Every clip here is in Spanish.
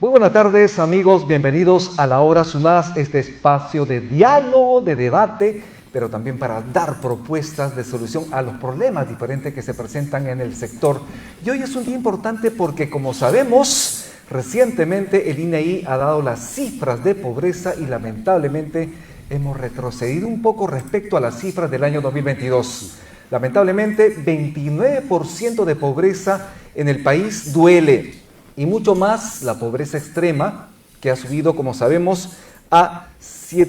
Muy buenas tardes, amigos, bienvenidos a la Hora SUNAS, este espacio de diálogo, de debate, pero también para dar propuestas de solución a los problemas diferentes que se presentan en el sector. Y hoy es un día importante porque, como sabemos, recientemente el INEI ha dado las cifras de pobreza y lamentablemente hemos retrocedido un poco respecto a las cifras del año 2022. Lamentablemente, 29% de pobreza en el país duele. Y mucho más la pobreza extrema, que ha subido, como sabemos, a 5%,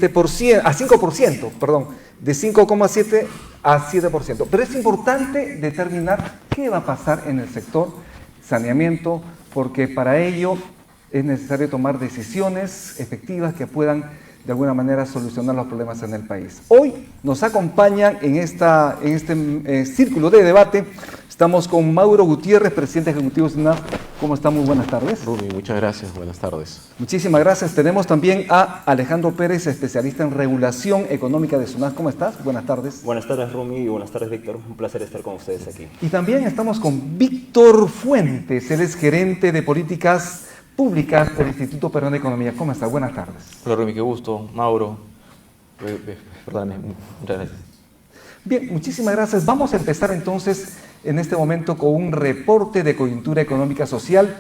de 5,7 a 7%. Pero es importante determinar qué va a pasar en el sector saneamiento, porque para ello es necesario tomar decisiones efectivas que puedan de alguna manera solucionar los problemas en el país. Hoy nos acompañan en este círculo de debate. Estamos con Mauro Gutiérrez, presidente ejecutivo de SUNAS. ¿Cómo está? Muy buenas tardes. Rumi, muchas gracias. Buenas tardes. Muchísimas gracias. Tenemos también a Alejandro Pérez, especialista en regulación económica de SUNAS. ¿Cómo estás? Buenas tardes. Buenas tardes, Rumi, y buenas tardes, Víctor. Un placer estar con ustedes aquí. Y también estamos con Víctor Fuentes. Él es gerente de políticas públicas del Instituto Peruano de Economía. ¿Cómo está? Buenas tardes. Hola, Rumi, qué gusto. Mauro, perdóname, muchas gracias. Bien, muchísimas gracias. Vamos a empezar entonces en este momento con un reporte de coyuntura económica social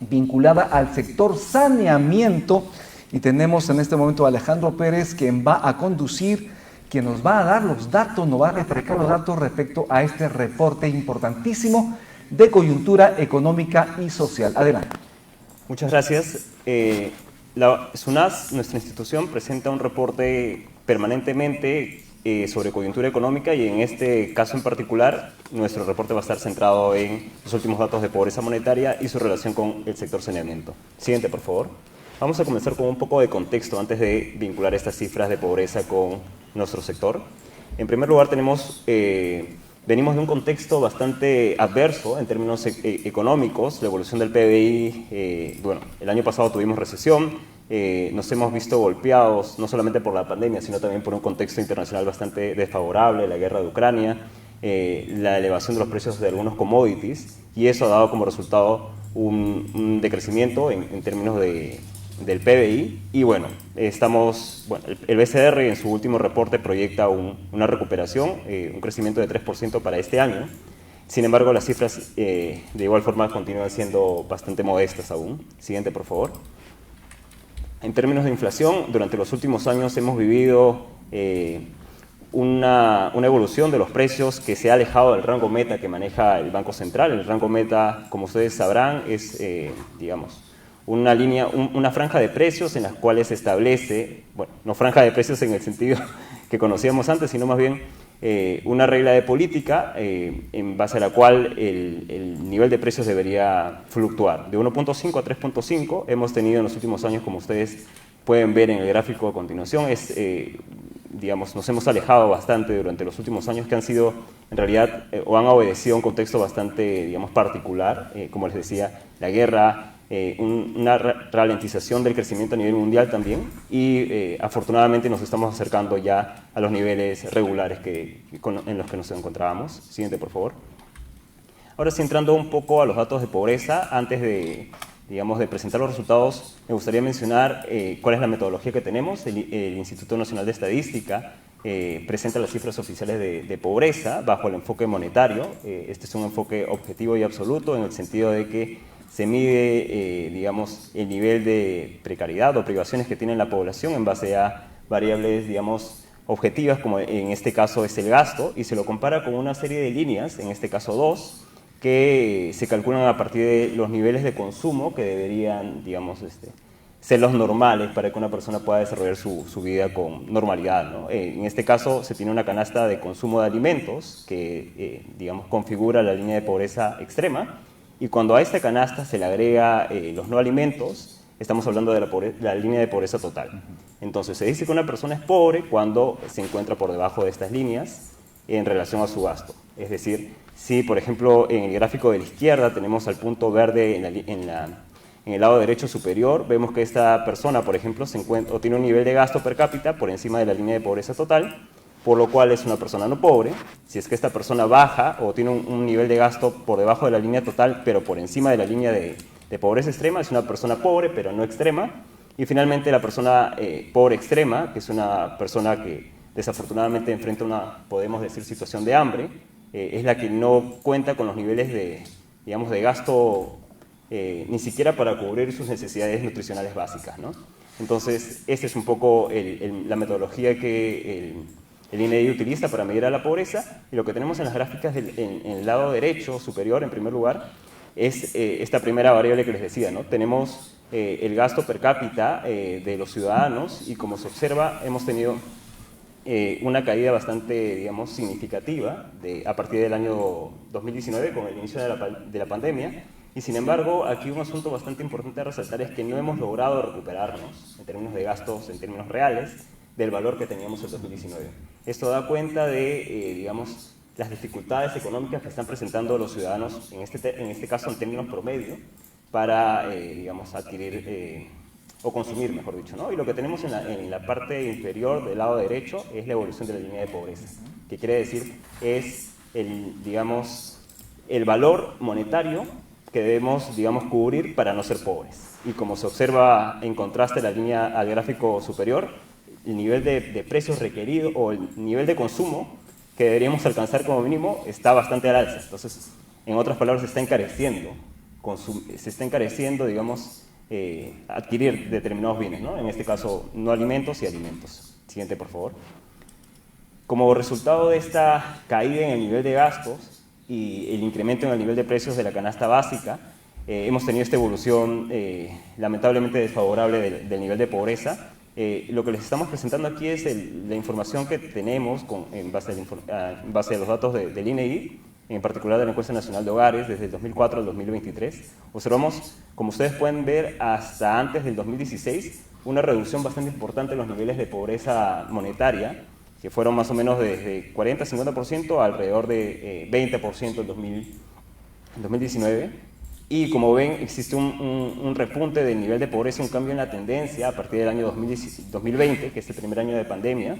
vinculada al sector saneamiento. Y tenemos en este momento a Alejandro Pérez, quien va a conducir, quien nos va a dar los datos, nos va a refrescar los datos respecto a este reporte importantísimo de coyuntura económica y social. Adelante. Muchas gracias. La SUNAS, nuestra institución, presenta un reporte permanentemente sobre coyuntura económica y en este caso en particular nuestro reporte va a estar centrado en los últimos datos de pobreza monetaria y su relación con el sector saneamiento. Siguiente, por favor. Vamos a comenzar con un poco de contexto antes de vincular estas cifras de pobreza con nuestro sector. En primer lugar, venimos de un contexto bastante adverso en términos económicos, la evolución del PBI, el año pasado tuvimos recesión, nos hemos visto golpeados no solamente por la pandemia, sino también por un contexto internacional bastante desfavorable, la guerra de Ucrania, la elevación de los precios de algunos commodities, y eso ha dado como resultado un decrecimiento en términos del PBI, y el BCR en su último reporte proyecta una recuperación, un crecimiento de 3% para este año. Sin embargo, las cifras de igual forma continúan siendo bastante modestas aún. Siguiente, por favor. En términos de inflación, durante los últimos años hemos vivido una evolución de los precios que se ha alejado del rango meta que maneja el Banco Central. El rango meta, como ustedes sabrán, es, una franja de precios en las cuales se establece, no franja de precios en el sentido que conocíamos antes, sino más bien una regla de política en base a la cual el nivel de precios debería fluctuar. De 1.5 a 3.5 hemos tenido en los últimos años, como ustedes pueden ver en el gráfico a continuación, nos hemos alejado bastante durante los últimos años, que han sido, en realidad, o han obedecido a un contexto bastante, particular, como les decía, la guerra, una ralentización del crecimiento a nivel mundial también, y afortunadamente nos estamos acercando ya a los niveles regulares en los que nos encontrábamos. Siguiente, por favor. Ahora sí, entrando un poco a los datos de pobreza, antes de presentar los resultados, me gustaría mencionar cuál es la metodología que tenemos. El Instituto Nacional de Estadística presenta las cifras oficiales de pobreza bajo el enfoque monetario. Este es un enfoque objetivo y absoluto en el sentido de que se mide, el nivel de precariedad o privaciones que tiene la población en base a variables, objetivas, como en este caso es el gasto, y se lo compara con una serie de líneas, en este caso 2, que se calculan a partir de los niveles de consumo que deberían, ser los normales para que una persona pueda desarrollar su vida con normalidad, ¿no? En este caso se tiene una canasta de consumo de alimentos que, configura la línea de pobreza extrema, y cuando a esta canasta se le agrega los no alimentos, estamos hablando de la línea de pobreza total. Entonces, se dice que una persona es pobre cuando se encuentra por debajo de estas líneas en relación a su gasto. Es decir, si, por ejemplo, en el gráfico de la izquierda tenemos al punto verde en el lado derecho superior, vemos que esta persona, por ejemplo, tiene un nivel de gasto per cápita por encima de la línea de pobreza total, por lo cual es una persona no pobre. Si es que esta persona baja o tiene un nivel de gasto por debajo de la línea total, pero por encima de la línea de de pobreza extrema es una persona pobre pero no extrema. Y finalmente la persona pobre extrema, que es una persona que desafortunadamente enfrenta una, podemos decir, situación de hambre, es la que no cuenta con los niveles de, digamos, de gasto ni siquiera para cubrir sus necesidades nutricionales básicas, ¿no? Entonces, esta es un poco la metodología que el INEGI utiliza para medir a la pobreza, y lo que tenemos en las gráficas en el lado derecho superior, en primer lugar, es esta primera variable que les decía, ¿no? Tenemos el gasto per cápita de los ciudadanos, y como se observa, hemos tenido una caída bastante, digamos, significativa a partir del año 2019, con el inicio de la pandemia. Y sin embargo, aquí un asunto bastante importante a resaltar es que no hemos logrado recuperarnos en términos de gastos, en términos reales, del valor que teníamos en 2019. Esto da cuenta de, digamos, las dificultades económicas que están presentando los ciudadanos, en este caso en términos promedio, para, digamos, adquirir o consumir, mejor dicho, ¿no? Y lo que tenemos en la parte inferior del lado derecho es la evolución de la línea de pobreza, que quiere decir es digamos, el valor monetario que debemos, digamos, cubrir para no ser pobres. Y como se observa en contraste la línea al gráfico superior, el nivel de precios requerido o el nivel de consumo que deberíamos alcanzar como mínimo está bastante al alza. Entonces, en otras palabras, se está encareciendo, digamos, adquirir determinados bienes, ¿no? En este caso, no alimentos y alimentos. Siguiente, por favor. Como resultado de esta caída en el nivel de gastos y el incremento en el nivel de precios de la canasta básica, hemos tenido esta evolución lamentablemente desfavorable del nivel de pobreza. Lo que les estamos presentando aquí es la información que tenemos en base a los datos del INEGI, en particular de la Encuesta Nacional de Hogares, desde el 2004 al 2023. Observamos, como ustedes pueden ver, hasta antes del 2016, una reducción bastante importante en los niveles de pobreza monetaria, que fueron más o menos desde 40-50% a alrededor de 20% en 2019. Y como ven, existe un repunte del nivel de pobreza, un cambio en la tendencia a partir del año 2020, que es el primer año de pandemia,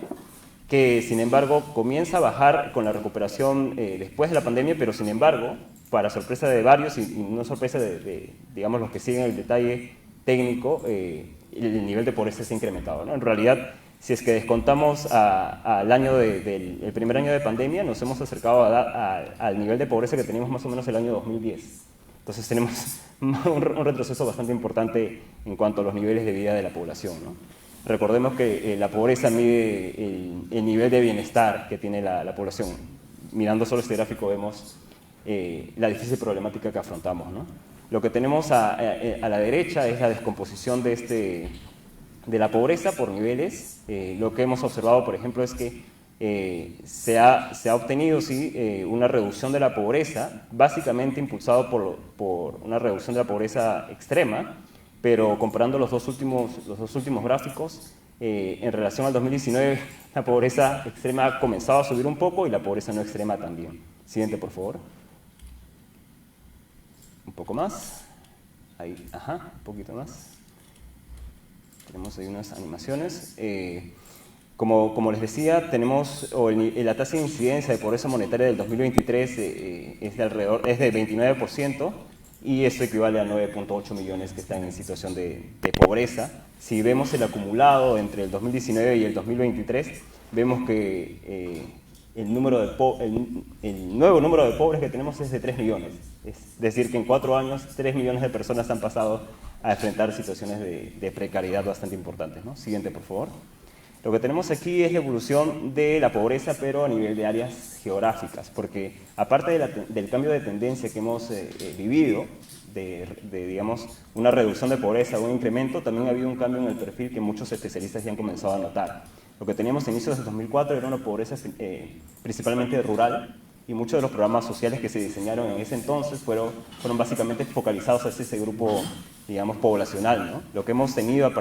que sin embargo comienza a bajar con la recuperación después de la pandemia, pero sin embargo, para sorpresa de varios y no sorpresa de digamos, los que siguen el detalle técnico, el nivel de pobreza se ha incrementado, ¿no? En realidad, si es que descontamos al año el primer año de pandemia, nos hemos acercado al nivel de pobreza que teníamos más o menos el año 2010. Entonces tenemos un retroceso bastante importante en cuanto a los niveles de vida de la población, ¿no? Recordemos que la pobreza mide el nivel de bienestar que tiene la población. Mirando solo este gráfico vemos la difícil problemática que afrontamos, ¿no? Lo que tenemos a la derecha es la descomposición de la pobreza por niveles. Lo que hemos observado, por ejemplo, es que se ha obtenido, sí, una reducción de la pobreza, básicamente impulsado por una reducción de la pobreza extrema, pero comparando los dos últimos gráficos, en relación al 2019, la pobreza extrema ha comenzado a subir un poco y la pobreza no extrema también. Siguiente, por favor. Un poco más. Ahí, ajá, un poquito más. Tenemos ahí unas animaciones. Como les decía, tenemos la tasa de incidencia de pobreza monetaria del 2023 es de 29%, y esto equivale a 9.8 millones que están en situación de pobreza. Si vemos el acumulado entre el 2019 y el 2023, vemos que el nuevo número de pobres que tenemos es de 3 millones. Es decir, que en 4 años 3 millones de personas han pasado a enfrentar situaciones de precariedad bastante importantes, ¿no? Siguiente, por favor. Lo que tenemos aquí es la evolución de la pobreza, pero a nivel de áreas geográficas, porque aparte del cambio de tendencia que hemos vivido, digamos, una reducción de pobreza o un incremento, también ha habido un cambio en el perfil que muchos especialistas ya han comenzado a notar. Lo que teníamos a inicios de 2004 era una pobreza principalmente rural, y muchos de los programas sociales que se diseñaron en ese entonces fueron básicamente focalizados hacia ese grupo, digamos, poblacional, ¿no? Lo que hemos tenido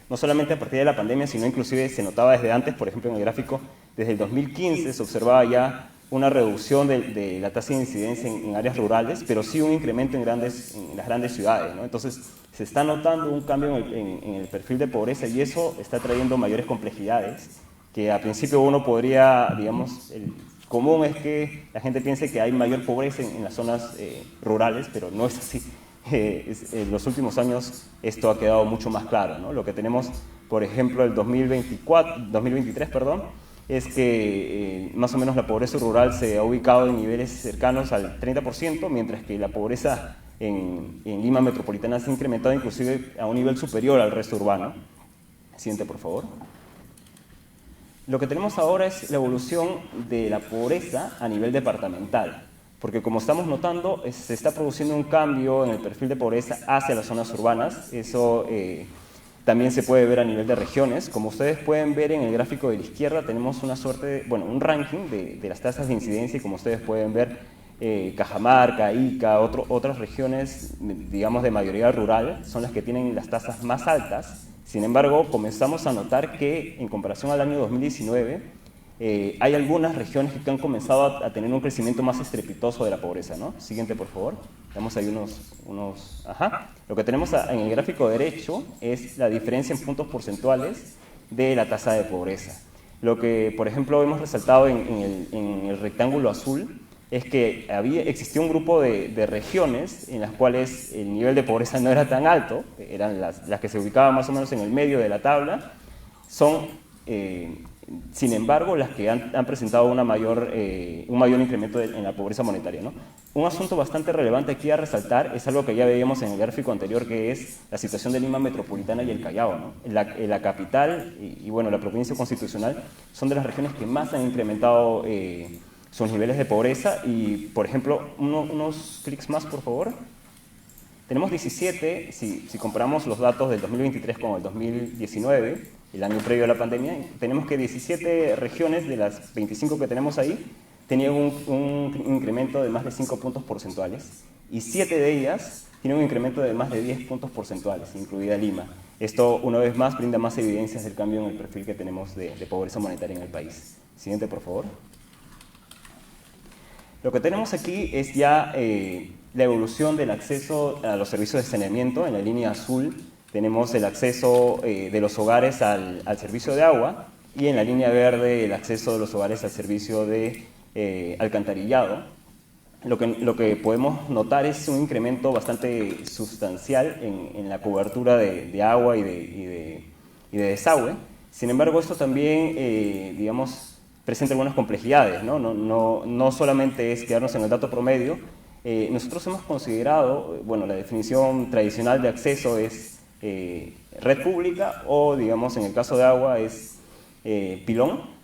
no solamente a partir de la pandemia, sino inclusive se notaba desde antes, por ejemplo en el gráfico, desde el 2015 se observaba ya una reducción de la tasa de incidencia en áreas rurales, pero sí un incremento en las grandes ciudades, ¿no? Entonces se está notando un cambio en el perfil de pobreza, y eso está trayendo mayores complejidades, que a principio uno podría, digamos, común es que la gente piense que hay mayor pobreza en las zonas rurales, pero no es así. en los últimos años esto ha quedado mucho más claro, ¿no? Lo que tenemos, por ejemplo, el 2023, perdón, es que más o menos la pobreza rural se ha ubicado en niveles cercanos al 30%, mientras que la pobreza en Lima metropolitana se ha incrementado inclusive a un nivel superior al resto urbano. Siguiente, por favor. Lo que tenemos ahora es la evolución de la pobreza a nivel departamental, porque como estamos notando, se está produciendo un cambio en el perfil de pobreza hacia las zonas urbanas. Eso también se puede ver a nivel de regiones. Como ustedes pueden ver en el gráfico de la izquierda, tenemos una suerte, un ranking de las tasas de incidencia, y como ustedes pueden ver, Cajamarca, Ica, otras regiones, digamos, de mayoría rural, son las que tienen las tasas más altas. Sin embargo, comenzamos a notar que, en comparación al año 2019, hay algunas regiones que han comenzado a tener un crecimiento más estrepitoso de la pobreza, ¿no? Siguiente, por favor. Tenemos ahí unos. Ajá. Lo que tenemos en el gráfico derecho es la diferencia en puntos porcentuales de la tasa de pobreza. Lo que, por ejemplo, hemos resaltado en el rectángulo azul es que existía un grupo de regiones en las cuales el nivel de pobreza no era tan alto, eran las que se ubicaban más o menos en el medio de la tabla, son, sin embargo, las que han presentado un mayor incremento en la pobreza monetaria, ¿no? Un asunto bastante relevante aquí a resaltar es algo que ya veíamos en el gráfico anterior, que es la situación de Lima metropolitana y el Callao, ¿no? La capital y la provincia constitucional son de las regiones que más han incrementado sus niveles de pobreza. Y, por ejemplo, unos clics más, por favor. Tenemos 17, si comparamos los datos del 2023 con el 2019, el año previo a la pandemia, tenemos que 17 regiones de las 25 que tenemos ahí tenían un incremento de más de 5 puntos porcentuales, y 7 de ellas tienen un incremento de más de 10 puntos porcentuales, incluida Lima. Esto, una vez más, brinda más evidencias del cambio en el perfil que tenemos de pobreza monetaria en el país. Siguiente, por favor. Lo que tenemos aquí es ya la evolución del acceso a los servicios de saneamiento. En la línea azul tenemos el acceso de los hogares al servicio de agua, y en la línea verde el acceso de los hogares al servicio de alcantarillado. Lo que podemos notar es un incremento bastante sustancial en la cobertura de agua y de desagüe. Sin embargo, esto también, presenta algunas complejidades, ¿no? No solamente es quedarnos en el dato promedio. Nosotros hemos considerado, la definición tradicional de acceso es red pública, o, en el caso de agua es pilón,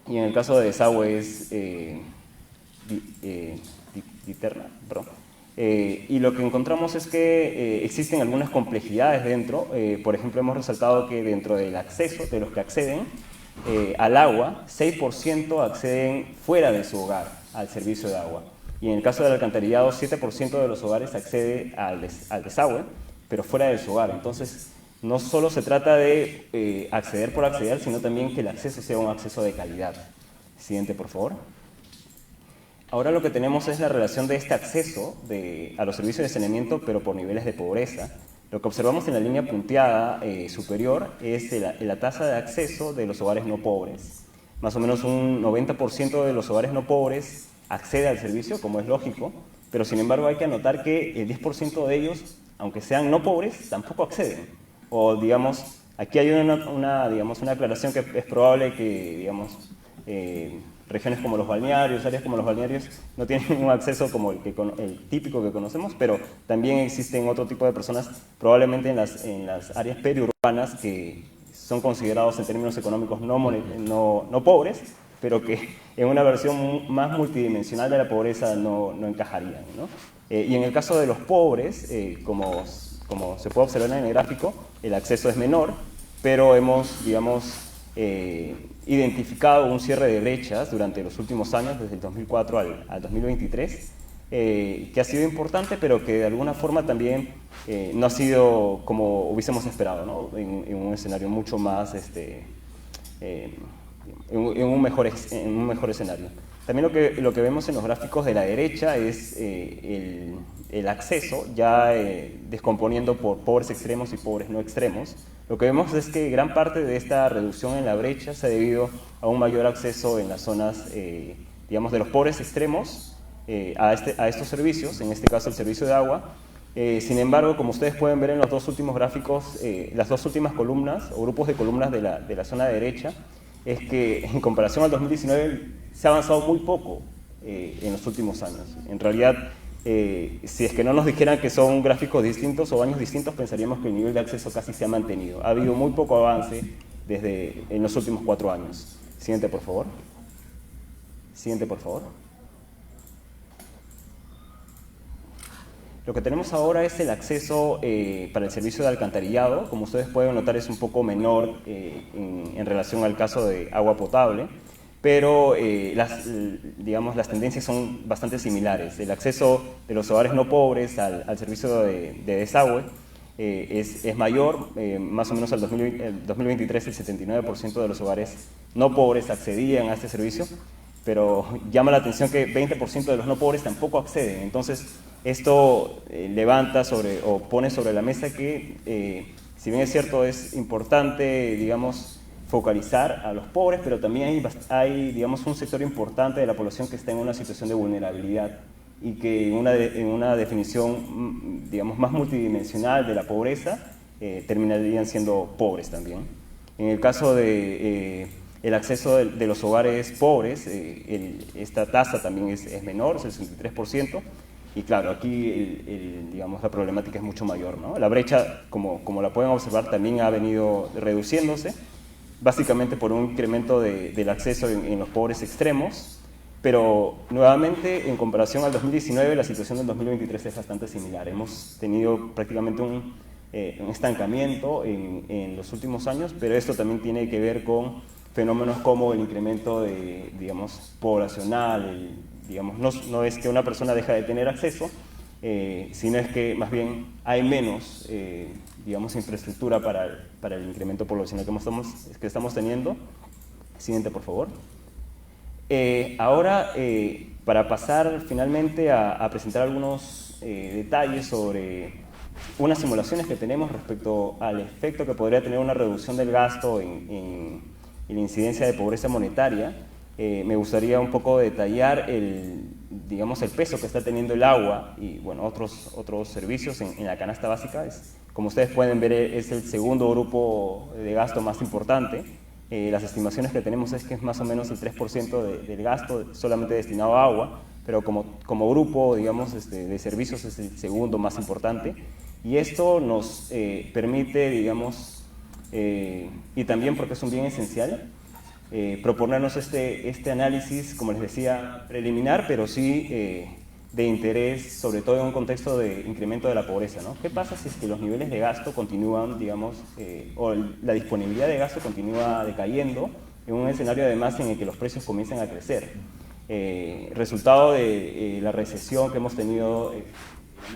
y en el caso de desagüe es diterna, perdón. Y lo que encontramos es que existen algunas complejidades dentro. Por ejemplo, hemos resaltado que dentro del acceso, de los que acceden al agua, 6% acceden fuera de su hogar al servicio de agua. Y en el caso del alcantarillado, 7% de los hogares accede al desagüe, pero fuera de su hogar. Entonces, no solo se trata de acceder por acceder, sino también que el acceso sea un acceso de calidad. Siguiente, por favor. Ahora lo que tenemos es la relación de este acceso a los servicios de saneamiento, pero por niveles de pobreza. Lo que observamos en la línea punteada superior es la tasa de acceso de los hogares no pobres. Más o menos un 90% de los hogares no pobres accede al servicio, como es lógico, pero sin embargo hay que anotar que el 10% de ellos, aunque sean no pobres, tampoco acceden. O, aquí hay una aclaración, que es probable que, regiones como los balnearios, áreas como los balnearios, no tienen un acceso como el típico que conocemos, pero también existen otro tipo de personas, probablemente en las áreas periurbanas, que son considerados en términos económicos no pobres, pero que en una versión más multidimensional de la pobreza no encajarían, ¿no? Y en el caso de los pobres, como se puede observar en el gráfico, el acceso es menor, pero hemos, identificado un cierre de brechas durante los últimos años, desde el 2004 al 2023, que ha sido importante, pero que de alguna forma también no ha sido como hubiésemos esperado, ¿no? En un escenario mucho más, en un mejor escenario. También lo que vemos en los gráficos de la derecha es el acceso, ya descomponiendo por pobres extremos y pobres no extremos. Lo que vemos es que gran parte de esta reducción en la brecha se ha debido a un mayor acceso en las zonas, de los pobres extremos a estos servicios, en este caso el servicio de agua, Sin embargo, como ustedes pueden ver en los dos últimos gráficos, las dos últimas columnas o grupos de columnas de la zona derecha, es que en comparación al 2019 se ha avanzado muy poco en los últimos años. En realidad, si es que no nos dijeran que son gráficos distintos o años distintos, pensaríamos que el nivel de acceso casi se ha mantenido. Ha habido muy poco avance en los últimos 4 años. Siguiente, por favor. Siguiente, por favor. Lo que tenemos ahora es el acceso para el servicio de alcantarillado. Como ustedes pueden notar, es un poco menor en relación al caso de agua potable, pero las tendencias son bastante similares. El acceso de los hogares no pobres al servicio de desagüe es mayor. Más o menos al 2023 el 79% de los hogares no pobres accedían a este servicio, pero llama la atención que 20% de los no pobres tampoco acceden. Entonces, esto levanta o pone sobre la mesa que, si bien es cierto, es importante, digamos, focalizar a los pobres, pero también hay digamos, un sector importante de la población que está en una situación de vulnerabilidad y que en una definición, digamos, más multidimensional de la pobreza, terminarían siendo pobres también. En el caso de el acceso de los hogares pobres, esta tasa también es menor, es el 63%, y claro, aquí digamos, la problemática es mucho mayor, ¿no? La brecha, como la pueden observar, también ha venido reduciéndose, básicamente por un incremento del acceso en los pobres extremos, pero nuevamente, en comparación al 2019, la situación del 2023 es bastante similar. Hemos tenido prácticamente un estancamiento en los últimos años, pero esto también tiene que ver con fenómenos como el incremento digamos, poblacional. Digamos, no es que una persona deja de tener acceso, sino es que más bien hay menos digamos, infraestructura para el incremento poblacional que estamos teniendo. Siguiente, por favor. Ahora, para pasar finalmente a presentar algunos detalles sobre unas simulaciones que tenemos respecto al efecto que podría tener una reducción del gasto en la incidencia de pobreza monetaria, me gustaría un poco detallar digamos, el peso que está teniendo el agua y bueno, otros servicios en la canasta básica. Como ustedes pueden ver, es el segundo grupo de gasto más importante. Las estimaciones que tenemos es que es más o menos el 3% del gasto solamente destinado a agua, pero como grupo, digamos, de servicios es el segundo más importante. Y esto nos permite, digamos, y también porque es un bien esencial, proponernos este análisis, como les decía, preliminar, pero sí de interés, sobre todo en un contexto de incremento de la pobreza, ¿no? ¿Qué pasa si es que los niveles de gasto continúan, digamos, o la disponibilidad de gasto continúa decayendo en un escenario además en el que los precios comienzan a crecer? Resultado de la recesión que hemos tenido el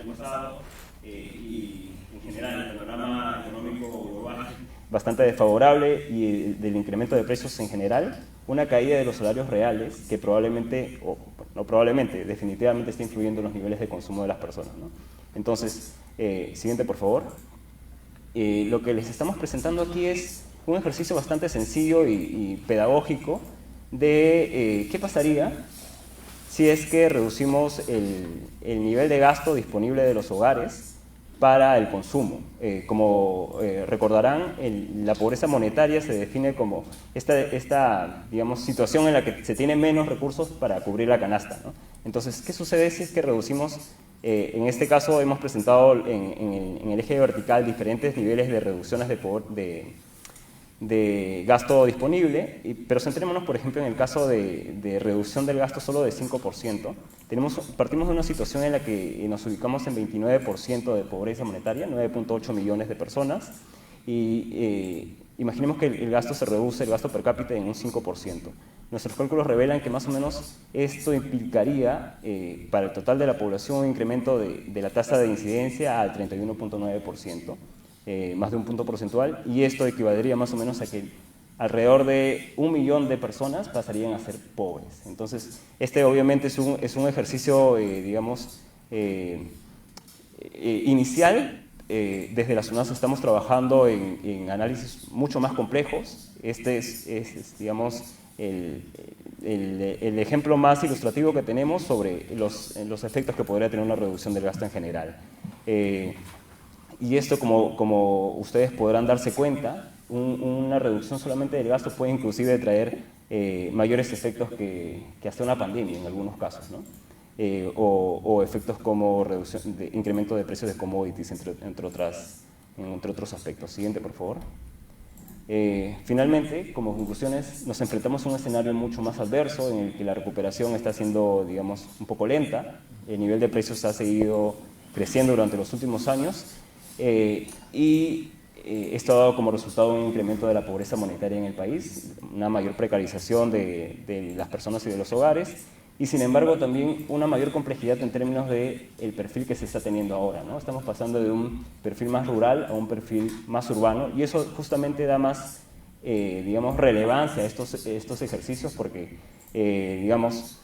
año pasado y en general el panorama económico global bastante desfavorable y del incremento de precios en general, una caída de los salarios reales que probablemente, o no probablemente, definitivamente está influyendo en los niveles de consumo de las personas, ¿no? Entonces, siguiente, por favor. Lo que les estamos presentando aquí es un ejercicio bastante sencillo y pedagógico de qué pasaría si es que reducimos el nivel de gasto disponible de los hogares para el consumo. Como recordarán, la pobreza monetaria se define como esta digamos, situación en la que se tiene menos recursos para cubrir la canasta, ¿no? Entonces, ¿qué sucede si es que reducimos? En este caso hemos presentado en el eje vertical diferentes niveles de reducciones de gasto disponible, pero centrémonos, por ejemplo, en el caso de reducción del gasto solo de 5%. Partimos de una situación en la que nos ubicamos en 29% de pobreza monetaria, 9.8 millones de personas, y imaginemos que el gasto se reduce, el gasto per cápita, en un 5%. Nuestros cálculos revelan que más o menos esto implicaría para el total de la población un incremento de la tasa de incidencia al 31.9%. Más de un punto porcentual, y esto equivaldría más o menos a que alrededor de 1 millón de personas pasarían a ser pobres. Entonces, obviamente es un ejercicio, digamos, inicial. Desde la SUNAS estamos trabajando en análisis mucho más complejos. Este es digamos, el ejemplo más ilustrativo que tenemos sobre los efectos que podría tener una reducción del gasto en general. Y esto, como ustedes podrán darse cuenta, una reducción solamente del gasto puede inclusive traer mayores efectos que hasta una pandemia en algunos casos, ¿no? O efectos como reducción incremento de precios de commodities, entre otros aspectos. Siguiente, por favor. Finalmente, como conclusiones, nos enfrentamos a un escenario mucho más adverso en el que la recuperación está siendo, digamos, un poco lenta. El nivel de precios ha seguido creciendo durante los últimos años esto ha dado como resultado un incremento de la pobreza monetaria en el país, una mayor precarización de las personas y de los hogares, y sin embargo también una mayor complejidad en términos del perfil que se está teniendo ahora, ¿no? Estamos pasando de un perfil más rural a un perfil más urbano, y eso justamente da más, digamos, relevancia a estos ejercicios porque, digamos,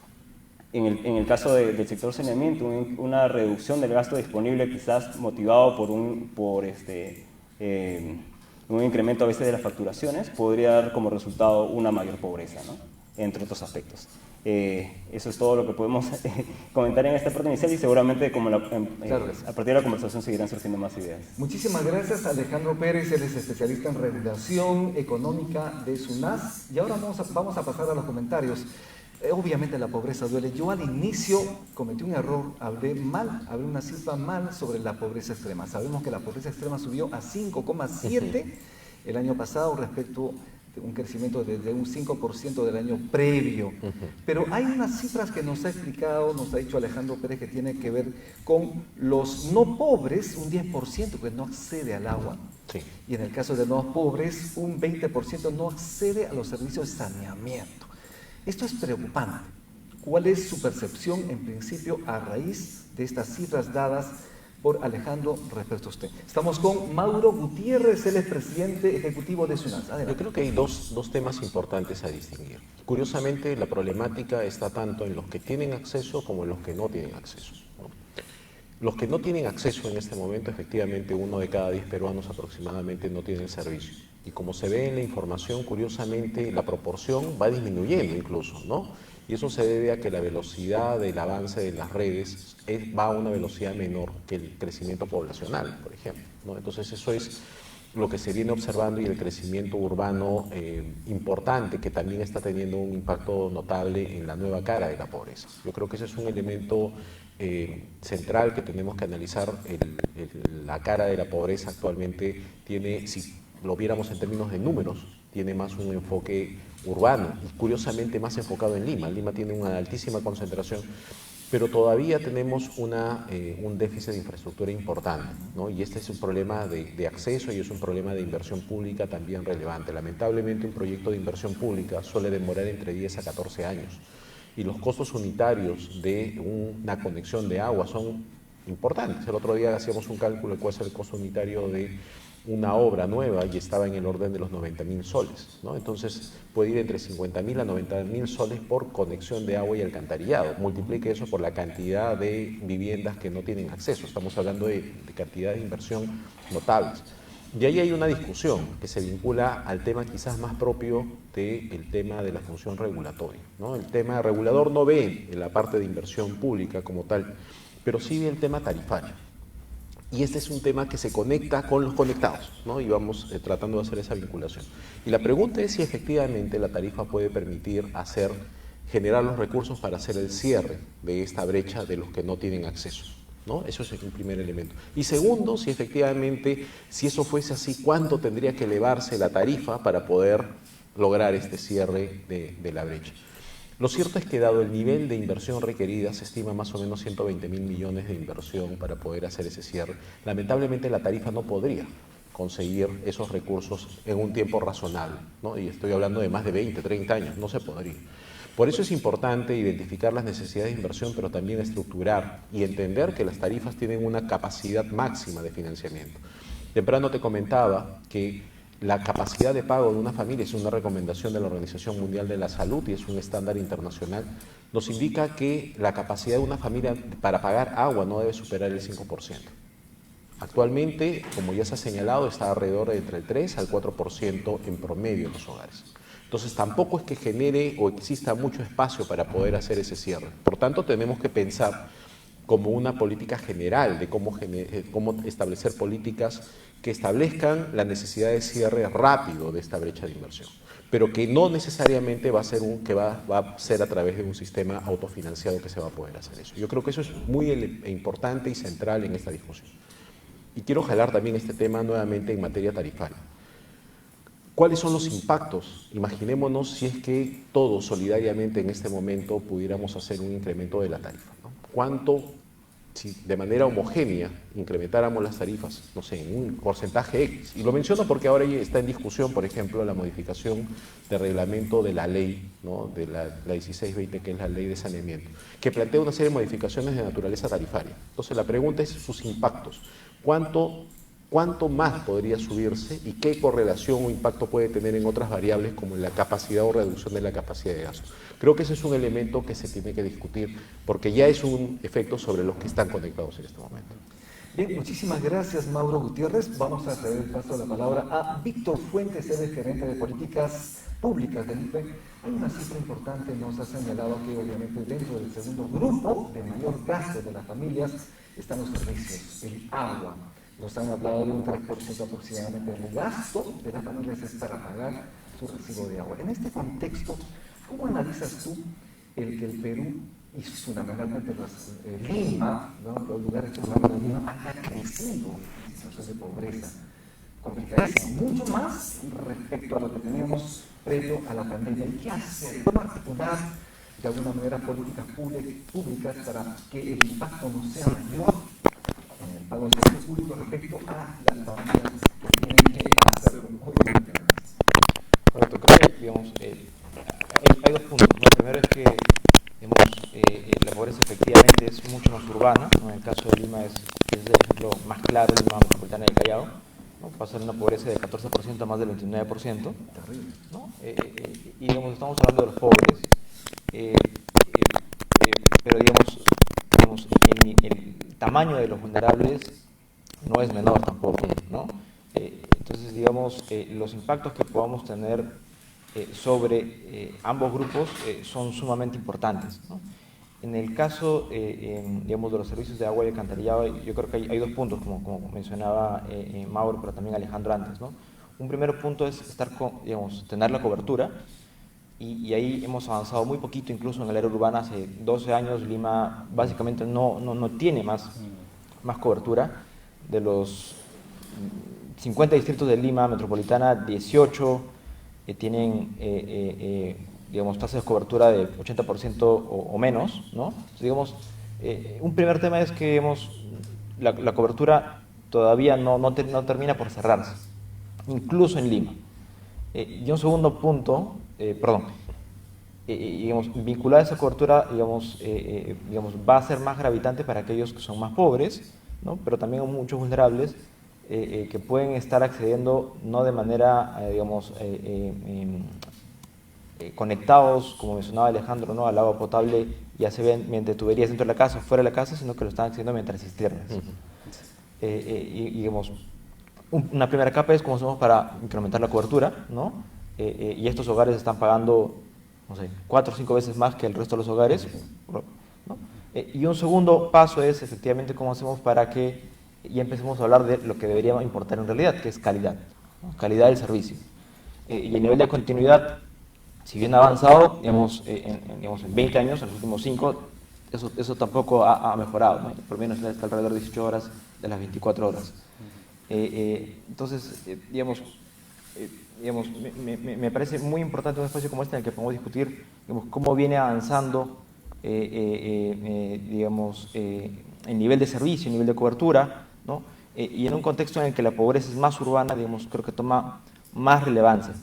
en el caso del sector saneamiento, una reducción del gasto disponible quizás motivado por un incremento a veces de las facturaciones podría dar como resultado una mayor pobreza, ¿no? Entre otros aspectos. Eso es todo lo que podemos comentar en esta parte inicial y seguramente como a partir de la conversación seguirán surgiendo más ideas. Muchísimas gracias, Alejandro Pérez, él es especialista en regulación económica de SUNAS. Y ahora vamos a pasar a los comentarios. Obviamente la pobreza duele. Yo al inicio cometí un error, hablé una cifra mal sobre la pobreza extrema. Sabemos que la pobreza extrema subió a 5,7 el año pasado respecto de un crecimiento de un 5% del año previo. Pero hay unas cifras que nos ha explicado, nos ha dicho Alejandro Pérez, que tiene que ver con los no pobres, un 10% que no accede al agua. Sí. Y en el caso de los pobres, un 20% no accede a los servicios de saneamiento. Esto es preocupante. ¿Cuál es su percepción en principio a raíz de estas cifras dadas por Alejandro respecto a usted? Estamos con Mauro Gutiérrez, él es presidente ejecutivo de SUNAS. Adelante. Yo creo que hay dos temas importantes a distinguir. Curiosamente, la problemática está tanto en los que tienen acceso como en los que no tienen acceso, ¿no? Los que no tienen acceso en este momento, efectivamente, 1 de cada 10 peruanos aproximadamente no tiene el servicio. Y como se ve en la información, curiosamente, la proporción va disminuyendo incluso, ¿no? Y eso se debe a que la velocidad del avance de las redes va a una velocidad menor que el crecimiento poblacional, por ejemplo, ¿no? Entonces eso es lo que se viene observando y el crecimiento urbano importante que también está teniendo un impacto notable en la nueva cara de la pobreza. Yo creo que ese es un elemento central que tenemos que analizar. La cara de la pobreza actualmente tiene, si lo viéramos en términos de números, tiene más un enfoque urbano y curiosamente más enfocado en Lima. Lima tiene una altísima concentración, pero todavía tenemos un déficit de infraestructura importante, ¿no? Y este es un problema de acceso y es un problema de inversión pública también relevante. Lamentablemente un proyecto de inversión pública suele demorar entre 10 a 14 años y los costos unitarios de una conexión de agua son importantes. El otro día hacíamos un cálculo de cuál es el costo unitario de una obra nueva y estaba en el orden de los 90.000 soles, ¿no? Entonces puede ir entre 50.000 a 90.000 soles por conexión de agua y alcantarillado. Multiplique eso por la cantidad de viviendas que no tienen acceso. Estamos hablando de cantidades de inversión notables. Y ahí hay una discusión que se vincula al tema quizás más propio del tema de la función regulatoria, ¿no? El tema regulador no ve en la parte de inversión pública como tal, pero sí ve el tema tarifario. Y este es un tema que se conecta con los conectados, ¿no? Y vamos tratando de hacer esa vinculación. Y la pregunta es si efectivamente la tarifa puede permitir generar los recursos para hacer el cierre de esta brecha de los que no tienen acceso, ¿no? Eso es un primer elemento. Y segundo, si efectivamente, si eso fuese así, ¿cuánto tendría que elevarse la tarifa para poder lograr este cierre de la brecha? Lo cierto es que dado el nivel de inversión requerida, se estima más o menos 120.000 millones de inversión para poder hacer ese cierre. Lamentablemente la tarifa no podría conseguir esos recursos en un tiempo razonable, ¿no? Y estoy hablando de más de 20, 30 años, no se podría. Por eso es importante identificar las necesidades de inversión, pero también estructurar y entender que las tarifas tienen una capacidad máxima de financiamiento. Temprano te comentaba que la capacidad de pago de una familia es una recomendación de la Organización Mundial de la Salud y es un estándar internacional. Nos indica que la capacidad de una familia para pagar agua no debe superar el 5%. Actualmente, como ya se ha señalado, está alrededor de entre el 3 al 4% en promedio en los hogares. Entonces tampoco es que genere o exista mucho espacio para poder hacer ese cierre. Por tanto, tenemos que pensar como una política general de cómo establecer políticas que establezcan la necesidad de cierre rápido de esta brecha de inversión, pero que no necesariamente va a ser va a ser a través de un sistema autofinanciado que se va a poder hacer eso. Yo creo que eso es muy importante y central en esta discusión. Y quiero jalar también este tema nuevamente en materia tarifaria. ¿Cuáles son los impactos? Imaginémonos si es que todos solidariamente en este momento pudiéramos hacer un incremento de la tarifa, ¿no? ¿Cuánto, si de manera homogénea incrementáramos las tarifas, no sé, en un porcentaje X? Y lo menciono porque ahora está en discusión, por ejemplo, la modificación del reglamento de la ley, ¿no? De la 1620, que es la ley de saneamiento, que plantea una serie de modificaciones de naturaleza tarifaria. Entonces la pregunta es sus impactos. ¿Cuánto más podría subirse y qué correlación o impacto puede tener en otras variables como la capacidad o reducción de la capacidad de gasto? Creo que ese es un elemento que se tiene que discutir porque ya es un efecto sobre los que están conectados en este momento. Bien, muchísimas gracias, Mauro Gutiérrez. Vamos a ceder el paso de la palabra a Víctor Fuentes, él es gerente de políticas públicas del IFE. Hay una cifra importante, nos ha señalado que obviamente dentro del segundo grupo de mayor gasto de las familias están los servicios, el agua. Nos han hablado de un 3% aproximadamente del gasto de las familias es para pagar su recibo de agua. En este contexto, ¿cómo analizas tú el que el Perú y fundamentalmente Lima, ¿no? Los lugares urbanos de Lima, han crecido en situación de pobreza complicadísima, mucho más respecto a lo que teníamos previo a la pandemia? ¿Y qué hacer? ¿Cómo articular de alguna manera políticas públicas para que el impacto no sea mayor en el pago del servicio público respecto a las familias que tienen que hacerlo obviamente más? Correcto, creo que digamos, hay dos puntos, ¿no? El primero es que digamos, la pobreza efectivamente es mucho más urbana, ¿no? En el caso de Lima es el ejemplo más claro, Lima metropolitana del Callao, ¿no? Pasa de una pobreza del 14% a más del 29%, ¿no? Y digamos, estamos hablando de los pobres, pero digamos el tamaño de los vulnerables no es menor tampoco, ¿no? Entonces, digamos, los impactos que podamos tener sobre ambos grupos son sumamente importantes, ¿no? En el caso, digamos, de los servicios de agua y alcantarillado, yo creo que hay dos puntos, como mencionaba Mauro, pero también Alejandro antes, ¿no? Un primer punto es digamos, tener la cobertura, y ahí hemos avanzado muy poquito, incluso en el área urbana. Hace 12 años Lima básicamente no tiene más cobertura. De los 50 distritos de Lima metropolitana, 18 tienen digamos, tasas de cobertura de 80% o menos, ¿no? Entonces, digamos, un primer tema es que digamos, la cobertura todavía no termina por cerrarse, incluso en Lima. Y un segundo punto, digamos, vinculada a esa cobertura, digamos, va a ser más gravitante para aquellos que son más pobres, ¿no? Pero también hay muchos vulnerables que pueden estar accediendo no de manera, digamos, conectados, como mencionaba Alejandro, ¿no? Al agua potable, ya se ven mediante tuberías dentro de la casa o fuera de la casa, sino que lo están accediendo mediante cisternas. Y digamos, una primera capa es cómo hacemos para incrementar la cobertura, ¿no? Y estos hogares están pagando, no sé, 4 o 5 veces más que el resto de los hogares, ¿no? Y un segundo paso es efectivamente cómo hacemos para que ya empecemos a hablar de lo que debería importar en realidad, que es calidad, ¿no? Calidad del servicio. Y el nivel de continuidad, si bien ha avanzado, digamos, en 20 años, en los últimos 5, eso tampoco ha mejorado, ¿no? Por lo menos está alrededor de 18 horas de las 24 horas. Entonces, digamos, me parece muy importante un espacio como este en el que podemos discutir, digamos, cómo viene avanzando digamos, el nivel de servicio, el nivel de cobertura, ¿no? Y en un contexto en el que la pobreza es más urbana, digamos, creo que toma más relevancia.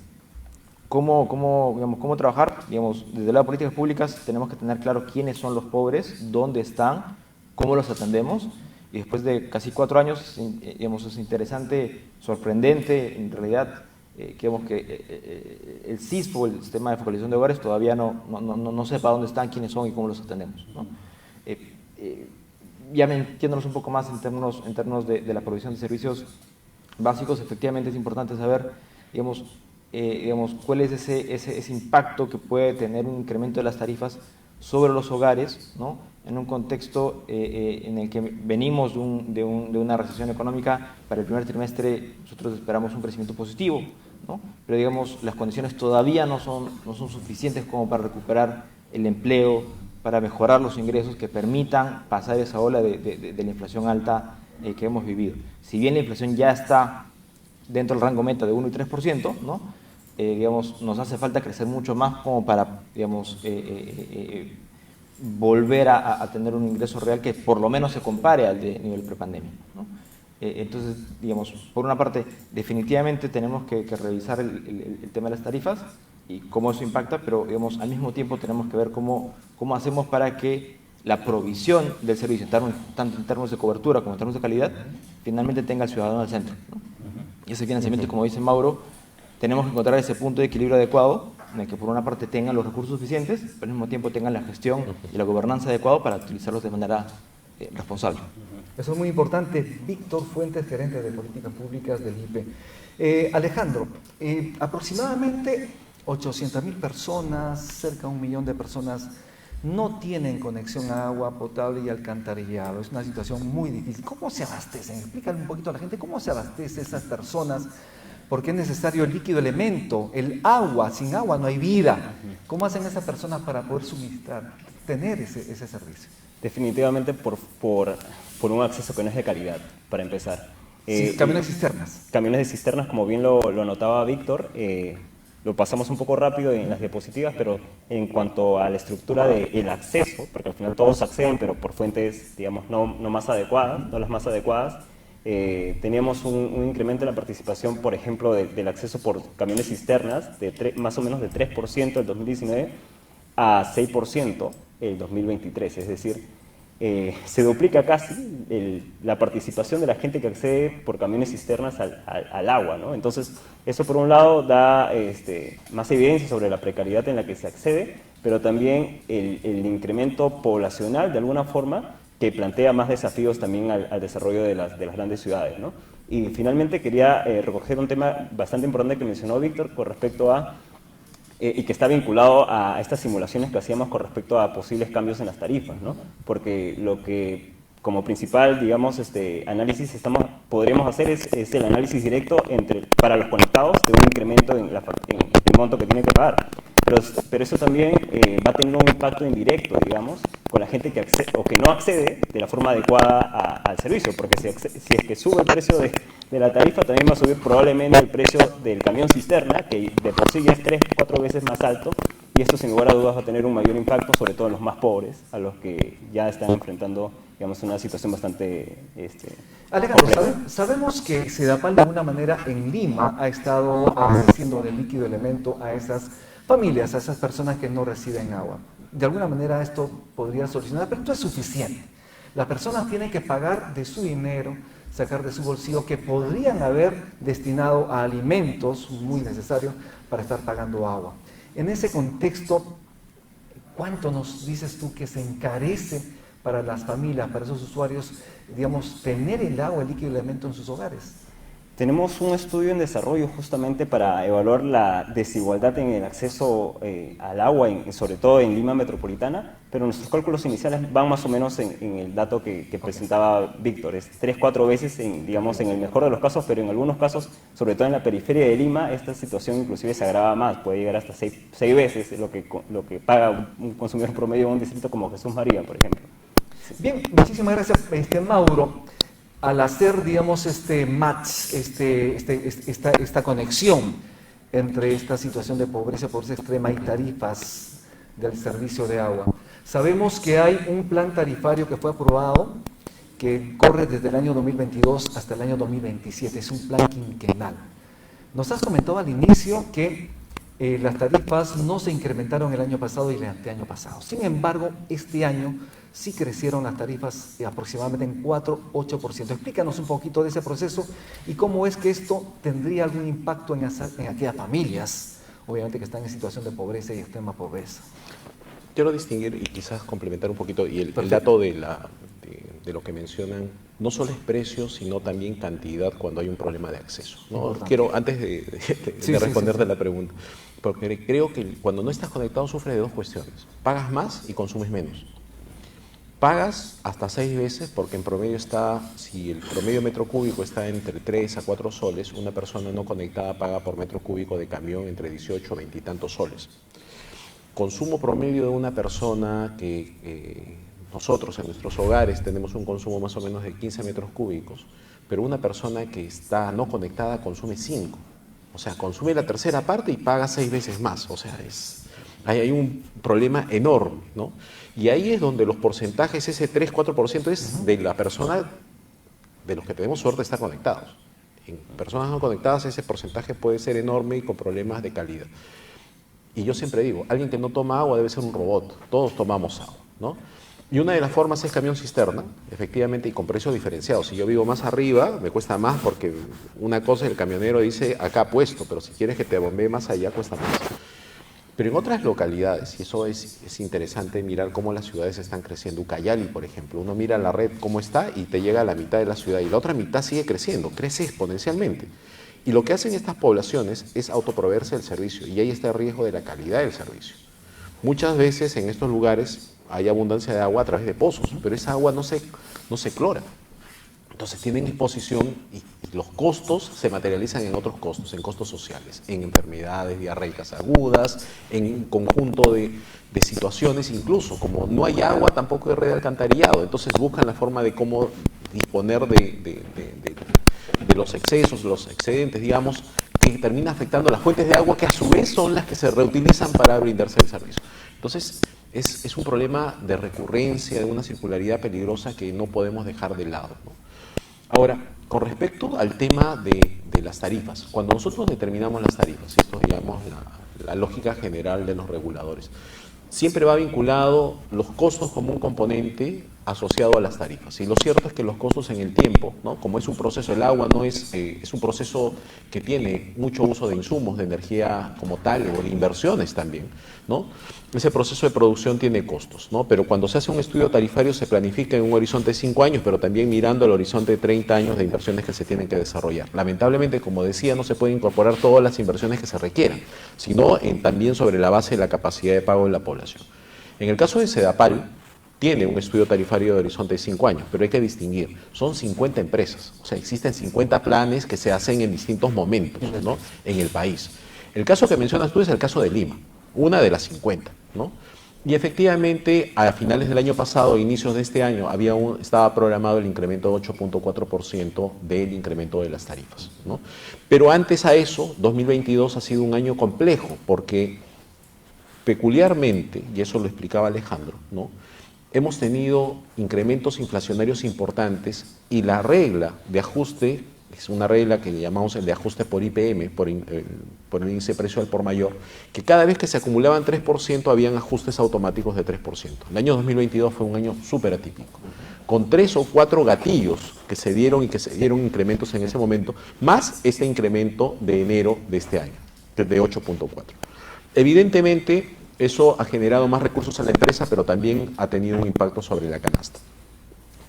¿Cómo trabajar? Digamos, desde las políticas públicas tenemos que tener claro quiénes son los pobres, dónde están, cómo los atendemos. Y después de casi 4 años, digamos, es interesante, sorprendente, en realidad, que el CISFO, el Sistema de Focalización de Hogares, todavía no sepa dónde están, quiénes son y cómo los atendemos, ¿no? Ya metiéndonos un poco más en términos de la provisión de servicios básicos, efectivamente es importante saber, digamos, cuál es ese impacto que puede tener un incremento de las tarifas sobre los hogares, ¿no? en un contexto en el que venimos de una recesión económica. Para el primer trimestre nosotros esperamos un crecimiento positivo, ¿no? Pero digamos, las condiciones todavía no son suficientes como para recuperar el empleo, para mejorar los ingresos que permitan pasar esa ola de la inflación alta que hemos vivido. Si bien la inflación ya está dentro del rango meta de 1 y 3%, ¿no? Digamos, nos hace falta crecer mucho más como para, digamos, volver a tener un ingreso real que por lo menos se compare al de nivel prepandemia, ¿no? Entonces, digamos, por una parte, definitivamente tenemos que revisar el tema de las tarifas y cómo eso impacta, pero digamos, al mismo tiempo tenemos que ver cómo hacemos para que la provisión del servicio, tanto en términos de cobertura como en términos de calidad, finalmente tenga al ciudadano al centro, ¿no? Y ese financiamiento, como dice Mauro, tenemos que encontrar ese punto de equilibrio adecuado, en el que por una parte tengan los recursos suficientes, pero al mismo tiempo tengan la gestión y la gobernanza adecuada para utilizarlos de manera responsable. Eso es muy importante. Víctor Fuentes, gerente de políticas públicas del IPE. Alejandro, aproximadamente 800.000 personas, cerca de 1 millón de personas, no tienen conexión a agua potable y alcantarillado. Es una situación muy difícil. ¿Cómo se abastecen? Explícale un poquito a la gente cómo se abastece esas personas, porque es necesario el líquido elemento, el agua. Sin agua no hay vida. ¿Cómo hacen esas personas para poder suministrar, tener ese servicio? Definitivamente por un acceso que no es de calidad, para empezar. Sí, camiones cisternas. Camiones de cisternas, como bien lo anotaba Víctor, lo pasamos un poco rápido en las diapositivas, pero en cuanto a la estructura del acceso, porque al final todos acceden, pero por fuentes, digamos, no más adecuadas, no las más adecuadas, teníamos un incremento en la participación, por ejemplo, del acceso por camiones cisternas, de más o menos de 3% el 2019 a 6% el 2023, es decir, se duplica casi la participación de la gente que accede por camiones cisternas al agua, ¿no? Entonces, eso por un lado da más evidencia sobre la precariedad en la que se accede, pero también el incremento poblacional, de alguna forma, que plantea más desafíos también al desarrollo de las grandes ciudades, ¿no? Y finalmente quería recoger un tema bastante importante que mencionó Víctor con respecto a y que está vinculado a estas simulaciones que hacíamos con respecto a posibles cambios en las tarifas, ¿no? Porque lo que como principal, digamos, análisis podríamos hacer es el análisis directo para los conectados de un incremento en el monto que tienen que pagar. Pero eso también va a tener un impacto indirecto, digamos, con la gente que accede o que no accede de la forma adecuada al servicio, porque si es que sube el precio de la tarifa, también va a subir probablemente el precio del camión cisterna, que de por sí ya es 3-4 veces más alto, y esto sin lugar a dudas va a tener un mayor impacto, sobre todo en los más pobres, a los que ya están enfrentando, digamos, una situación bastante Alejandro, sabemos que Sedapal de alguna manera en Lima ha estado abasteciendo de líquido elemento a esas familias, a esas personas que no reciben agua. De alguna manera esto podría solucionar, pero esto es suficiente. Las personas tienen que pagar de su dinero, sacar de su bolsillo, que podrían haber destinado a alimentos muy necesarios para estar pagando agua. En ese contexto, ¿cuánto nos dices tú que se encarece para las familias, para esos usuarios, digamos, tener el agua, el líquido elemento en sus hogares? Tenemos un estudio en desarrollo justamente para evaluar la desigualdad en el acceso al agua, sobre todo en Lima metropolitana, pero nuestros cálculos iniciales van más o menos en el dato que presentaba Víctor. Es 3-4 veces, digamos, en el mejor de los casos, pero en algunos casos, sobre todo en la periferia de Lima, esta situación inclusive se agrava más, puede llegar hasta 6 veces lo que paga un consumidor promedio en un distrito como Jesús María, por ejemplo. Bien, muchísimas gracias, Mauro. Al hacer, digamos, match, esta conexión entre esta situación de pobreza extrema y tarifas del servicio de agua, sabemos que hay un plan tarifario que fue aprobado que corre desde el año 2022 hasta el año 2027, es un plan quinquenal. Nos has comentado al inicio que las tarifas no se incrementaron el año pasado y el anteaño pasado. Sin embargo, este año sí crecieron las tarifas aproximadamente en 4-8%. Explícanos un poquito de ese proceso y cómo es que esto tendría algún impacto en aquellas familias, obviamente que están en situación de pobreza y extrema pobreza. Quiero distinguir y quizás complementar un poquito y el dato de lo que mencionan, no solo es precio, sino también cantidad cuando hay un problema de acceso, ¿no? Quiero, antes de responderte la pregunta, porque creo que cuando no estás conectado sufres de dos cuestiones: pagas más y consumes menos. pagas hasta 6 veces porque en promedio está, si el promedio metro cúbico está entre 3 a 4 soles, una persona no conectada paga por metro cúbico de camión entre 18 a 20 y tantos soles. Consumo promedio de una persona que nosotros en nuestros hogares tenemos un consumo más o menos de 15 metros cúbicos, pero una persona que está no conectada consume 5. O sea, consume la tercera parte y paga 6 veces más. O sea, hay un problema enorme, ¿no? Y ahí es donde los porcentajes, ese 3-4% es de la persona, de los que tenemos suerte de estar conectados. En personas no conectadas ese porcentaje puede ser enorme y con problemas de calidad. Y yo siempre digo, alguien que no toma agua debe ser un robot. Todos tomamos agua, ¿no? Y una de las formas es camión cisterna, efectivamente, y con precios diferenciados. Si yo vivo más arriba, me cuesta más porque una cosa el camionero dice acá puesto, pero si quieres que te bombee más allá, cuesta más. Pero en otras localidades, y eso es interesante mirar cómo las ciudades están creciendo. Ucayali, por ejemplo, uno mira la red cómo está y te llega a la mitad de la ciudad y la otra mitad sigue creciendo, crece exponencialmente. Y lo que hacen estas poblaciones es autoproveerse del servicio y ahí está el riesgo de la calidad del servicio. Muchas veces en estos lugares hay abundancia de agua a través de pozos, pero esa agua no se clora. Entonces tienen exposición y los costos se materializan en otros costos, en costos sociales, en enfermedades diarreicas agudas, en un conjunto de situaciones, incluso como no hay agua tampoco hay red de alcantarillado, entonces buscan la forma de cómo disponer de los excesos, los excedentes, digamos, que termina afectando las fuentes de agua que a su vez son las que se reutilizan para brindarse el servicio. Entonces es un problema de recurrencia, de una circularidad peligrosa que no podemos dejar de lado, ¿no? Ahora, con respecto al tema de las tarifas, cuando nosotros determinamos las tarifas, esto es, digamos, la lógica general de los reguladores, siempre va vinculado los costos como un componente asociado a las tarifas. Y lo cierto es que los costos en el tiempo, ¿no? Como es un proceso, el agua no es un proceso que tiene mucho uso de insumos, de energía como tal, o de inversiones también, ¿no? Ese proceso de producción tiene costos, ¿no? Pero cuando se hace un estudio tarifario se planifica en un horizonte de 5 años, pero también mirando el horizonte de 30 años de inversiones que se tienen que desarrollar. Lamentablemente, como decía, no se pueden incorporar todas las inversiones que se requieran, sino también sobre la base de la capacidad de pago de la población. En el caso de Sedapal, tiene un estudio tarifario de horizonte de 5 años, pero hay que distinguir, son 50 empresas, o sea, existen 50 planes que se hacen en distintos momentos, ¿no? En el país. El caso que mencionas tú es el caso de Lima, una de las 50, ¿no? Y efectivamente, a finales del año pasado, inicios de este año, estaba programado el incremento de 8.4% del incremento de las tarifas, ¿no? Pero antes a eso, 2022 ha sido un año complejo, porque peculiarmente, y eso lo explicaba Alejandro, ¿no? Hemos tenido incrementos inflacionarios importantes y la regla de ajuste, es una regla que llamamos el de ajuste por IPM, por el índice de precio al por mayor, que cada vez que se acumulaban 3% habían ajustes automáticos de 3%. El año 2022 fue un año súper atípico, con 3 o 4 gatillos que se dieron y que se dieron incrementos en ese momento, más este incremento de enero de este año, de 8.4. Evidentemente, eso ha generado más recursos a la empresa, pero también ha tenido un impacto sobre la canasta.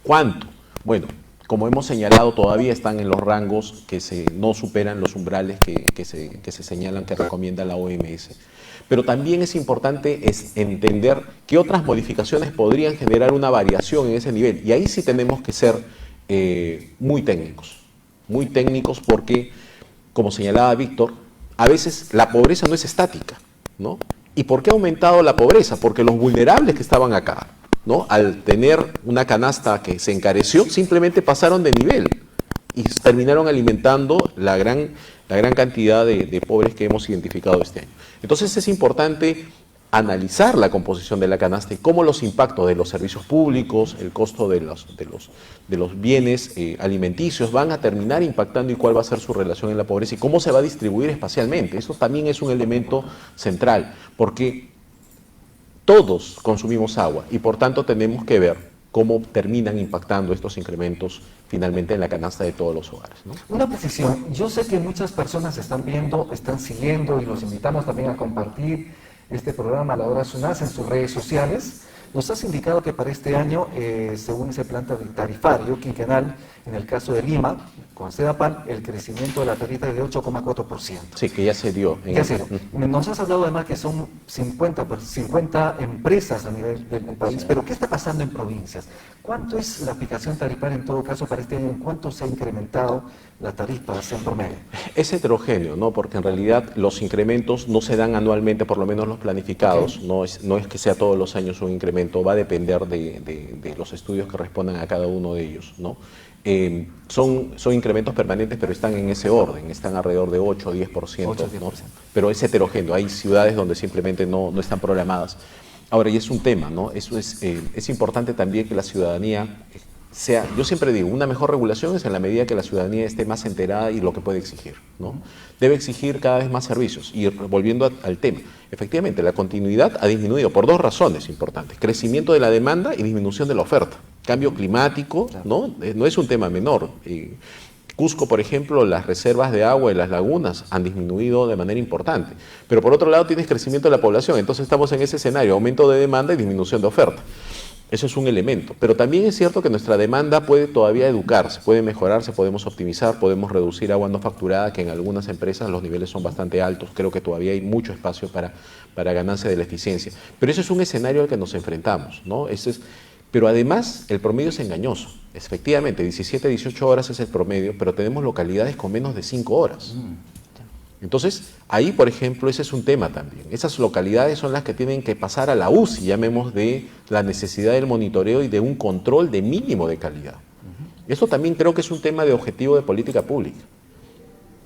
¿Cuánto? Bueno, como hemos señalado, todavía están en los rangos que no superan los umbrales que se señalan, que recomienda la OMS. Pero también es importante entender qué otras modificaciones podrían generar una variación en ese nivel. Y ahí sí tenemos que ser muy técnicos porque, como señalaba Víctor, a veces la pobreza no es estática, ¿no? ¿Y por qué ha aumentado la pobreza? Porque los vulnerables que estaban acá, ¿no? Al tener una canasta que se encareció, simplemente pasaron de nivel y terminaron alimentando la gran cantidad de pobres que hemos identificado este año. Entonces es importante analizar la composición de la canasta y cómo los impactos de los servicios públicos, el costo de los bienes alimenticios van a terminar impactando y cuál va a ser su relación en la pobreza y cómo se va a distribuir espacialmente. Eso también es un elemento central, porque todos consumimos agua y por tanto tenemos que ver cómo terminan impactando estos incrementos finalmente en la canasta de todos los hogares, ¿no? Una precisión, yo sé que muchas personas están viendo, están siguiendo y los invitamos también a compartir este programa La Hora SUNAS en sus redes sociales. Nos has indicado que para este año, según ese plan tarifario quinquenal, en el caso de Lima, con Sedapal, el crecimiento de la tarifa es de 8,4%. Sí, que ya se dio. Ya sé, nos has hablado además que son 50 empresas a nivel del país, pero ¿qué está pasando en provincias? ¿Cuánto es la aplicación tarifaria en todo caso para este año? ¿En cuánto se ha incrementado la tarifa en promedio? Es heterogéneo, ¿no? Porque en realidad los incrementos no se dan anualmente, por lo menos los planificados, okay. No es que sea todos los años un incremento, va a depender de los estudios que respondan a cada uno de ellos, ¿no? Son incrementos permanentes, pero están en ese orden, están alrededor de 8 o 10%, 8, 10%. ¿No? Pero es heterogéneo, hay ciudades donde simplemente no están programadas. Ahora, y es un tema, ¿no? Eso es importante también que la ciudadanía sea, yo siempre digo, una mejor regulación es en la medida que la ciudadanía esté más enterada y lo que puede exigir, ¿no? Debe exigir cada vez más servicios. Y volviendo al tema, efectivamente, la continuidad ha disminuido por dos razones importantes: crecimiento de la demanda y disminución de la oferta. Cambio climático, ¿no? No es un tema menor. Cusco, por ejemplo, las reservas de agua y las lagunas han disminuido de manera importante. Pero por otro lado tienes crecimiento de la población, entonces estamos en ese escenario, aumento de demanda y disminución de oferta. Eso es un elemento. Pero también es cierto que nuestra demanda puede todavía educarse, puede mejorarse, podemos optimizar, podemos reducir agua no facturada, que en algunas empresas los niveles son bastante altos. Creo que todavía hay mucho espacio para ganancia de la eficiencia. Pero ese es un escenario al que nos enfrentamos, ¿no? Pero además el promedio es engañoso. Efectivamente, 17, 18 horas es el promedio, pero tenemos localidades con menos de 5 horas. Entonces, ahí, por ejemplo, ese es un tema también. Esas localidades son las que tienen que pasar a la UCI, llamemos, de la necesidad del monitoreo y de un control de mínimo de calidad. Esto también creo que es un tema de objetivo de política pública.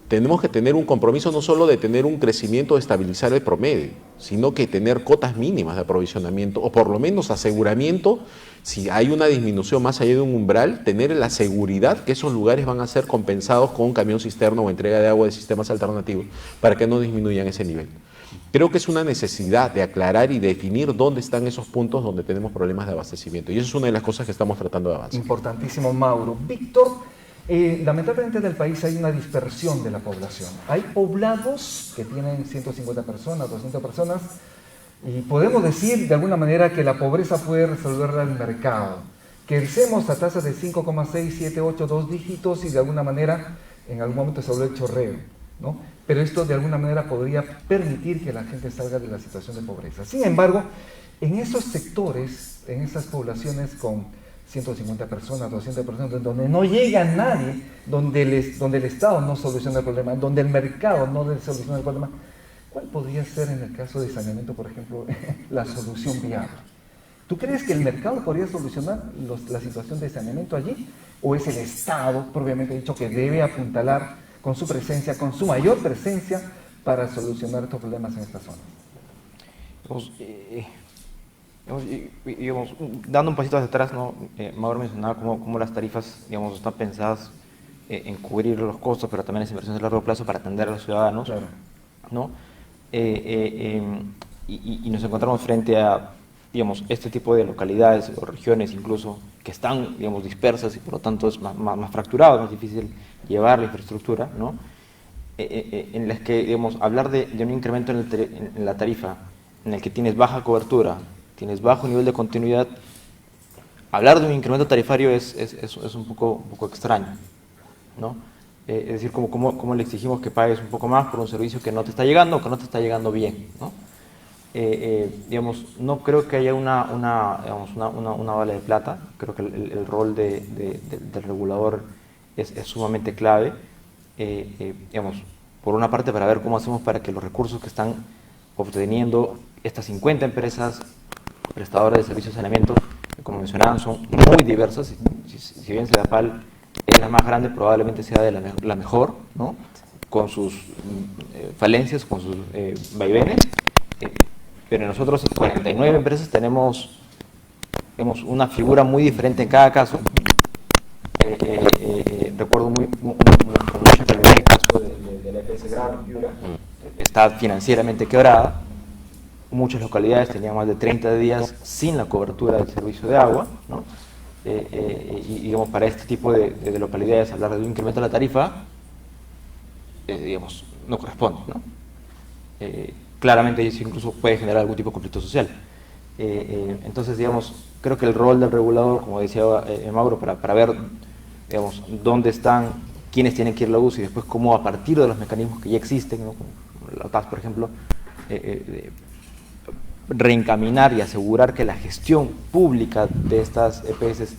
Tenemos que tener un compromiso no solo de tener un crecimiento, de estabilizar el promedio, sino que tener cotas mínimas de aprovisionamiento, o por lo menos aseguramiento. Si hay una disminución más allá de un umbral, tener la seguridad que esos lugares van a ser compensados con un camión cisterna o entrega de agua de sistemas alternativos para que no disminuyan ese nivel. Creo que es una necesidad de aclarar y definir dónde están esos puntos donde tenemos problemas de abastecimiento. Y eso es una de las cosas que estamos tratando de avanzar. Importantísimo, Mauro. Víctor, lamentablemente en el país hay una dispersión de la población. Hay poblados que tienen 150 personas, 200 personas, y podemos decir de alguna manera que la pobreza puede resolverla el mercado. Crecemos a tasas de 5,6, 7, 8, 2 dígitos y de alguna manera en algún momento se vuelve chorreo, ¿no? Pero esto de alguna manera podría permitir que la gente salga de la situación de pobreza. Sin embargo, en esos sectores, en esas poblaciones con 150 personas, 200 personas, donde no llega nadie, donde el Estado no soluciona el problema, donde el mercado no soluciona el problema, ¿cuál podría ser en el caso de saneamiento, por ejemplo, la solución viable? ¿Tú crees que el mercado podría solucionar la situación de saneamiento allí? ¿O es el Estado, propiamente dicho, que debe apuntalar con su presencia, con su mayor presencia, para solucionar estos problemas en esta zona? Digamos, dando un pasito hacia atrás, ¿no? Mauro mencionaba cómo las tarifas, digamos, están pensadas en cubrir los costos, pero también las inversiones a largo plazo para atender a los ciudadanos, claro, ¿no? Y nos encontramos frente a, digamos, este tipo de localidades o regiones incluso que están, digamos, dispersas y por lo tanto es más fracturado, más difícil llevar la infraestructura, ¿no? En las que, digamos, hablar de un incremento en la tarifa en el que tienes baja cobertura, tienes bajo nivel de continuidad, hablar de un incremento tarifario es un poco extraño, ¿no? Es decir, como le exigimos que pagues un poco más por un servicio que no te está llegando o que no te está llegando bien, ¿no? Digamos, no creo que haya una bala de plata. Creo que el rol del regulador es sumamente clave, digamos, por una parte para ver cómo hacemos para que los recursos que están obteniendo estas 50 empresas prestadoras de servicios de saneamiento, que como mencionaban son muy diversas, si bien Sedapal es la más grande, probablemente sea de la mejor, ¿no? Con sus falencias, con sus vaivenes, pero nosotros 49 empresas tenemos una figura muy diferente en cada caso. Recuerdo con mucha claridad el caso de la EPS Grado, está financieramente quebrada. Muchas localidades tenían más de 30 días sin la cobertura del servicio de agua, ¿no? Y digamos, para este tipo de localidades hablar de un incremento de la tarifa, digamos, no corresponde, ¿no? Claramente eso incluso puede generar algún tipo de conflicto social. Entonces, digamos, creo que el rol del regulador, como decía Mauro, para ver, digamos, dónde están quiénes tienen que ir a la UCI y después cómo a partir de los mecanismos que ya existen, ¿no? Como la OTAS, por ejemplo, reencaminar y asegurar que la gestión pública de estas EPS,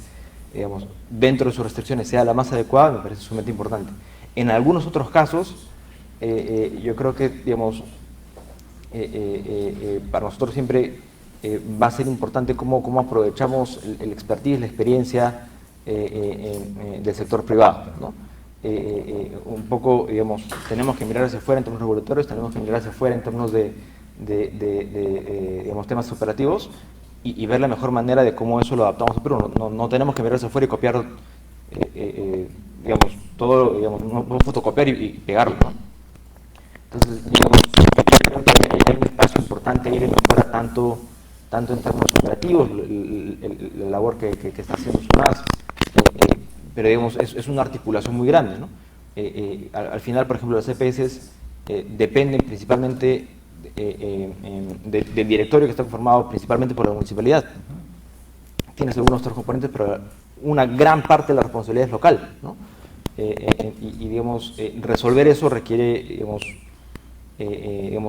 digamos, dentro de sus restricciones sea la más adecuada, me parece sumamente importante. En algunos otros casos, yo creo que, digamos, para nosotros siempre va a ser importante cómo aprovechamos el expertise, la experiencia del sector privado, ¿no? Un poco, digamos, tenemos que mirar hacia afuera en términos regulatorios, tenemos que mirar hacia afuera en términos de digamos, temas operativos y ver la mejor manera de cómo eso lo adaptamos a Perú. No tenemos que mirar hacia afuera y copiar, digamos, todo, digamos, no fotocopiar y pegarlo, ¿no? Entonces, digamos, yo creo que hay un espacio importante ir en mejora tanto en términos operativos, la labor que está haciendo SUNAS, pero digamos, es una articulación muy grande, ¿no? Al final, por ejemplo, las EPS dependen principalmente del directorio que está conformado principalmente por la municipalidad. Tienes algunos otros componentes, pero una gran parte de la responsabilidad es local, ¿no? Digamos, resolver eso requiere, digamos,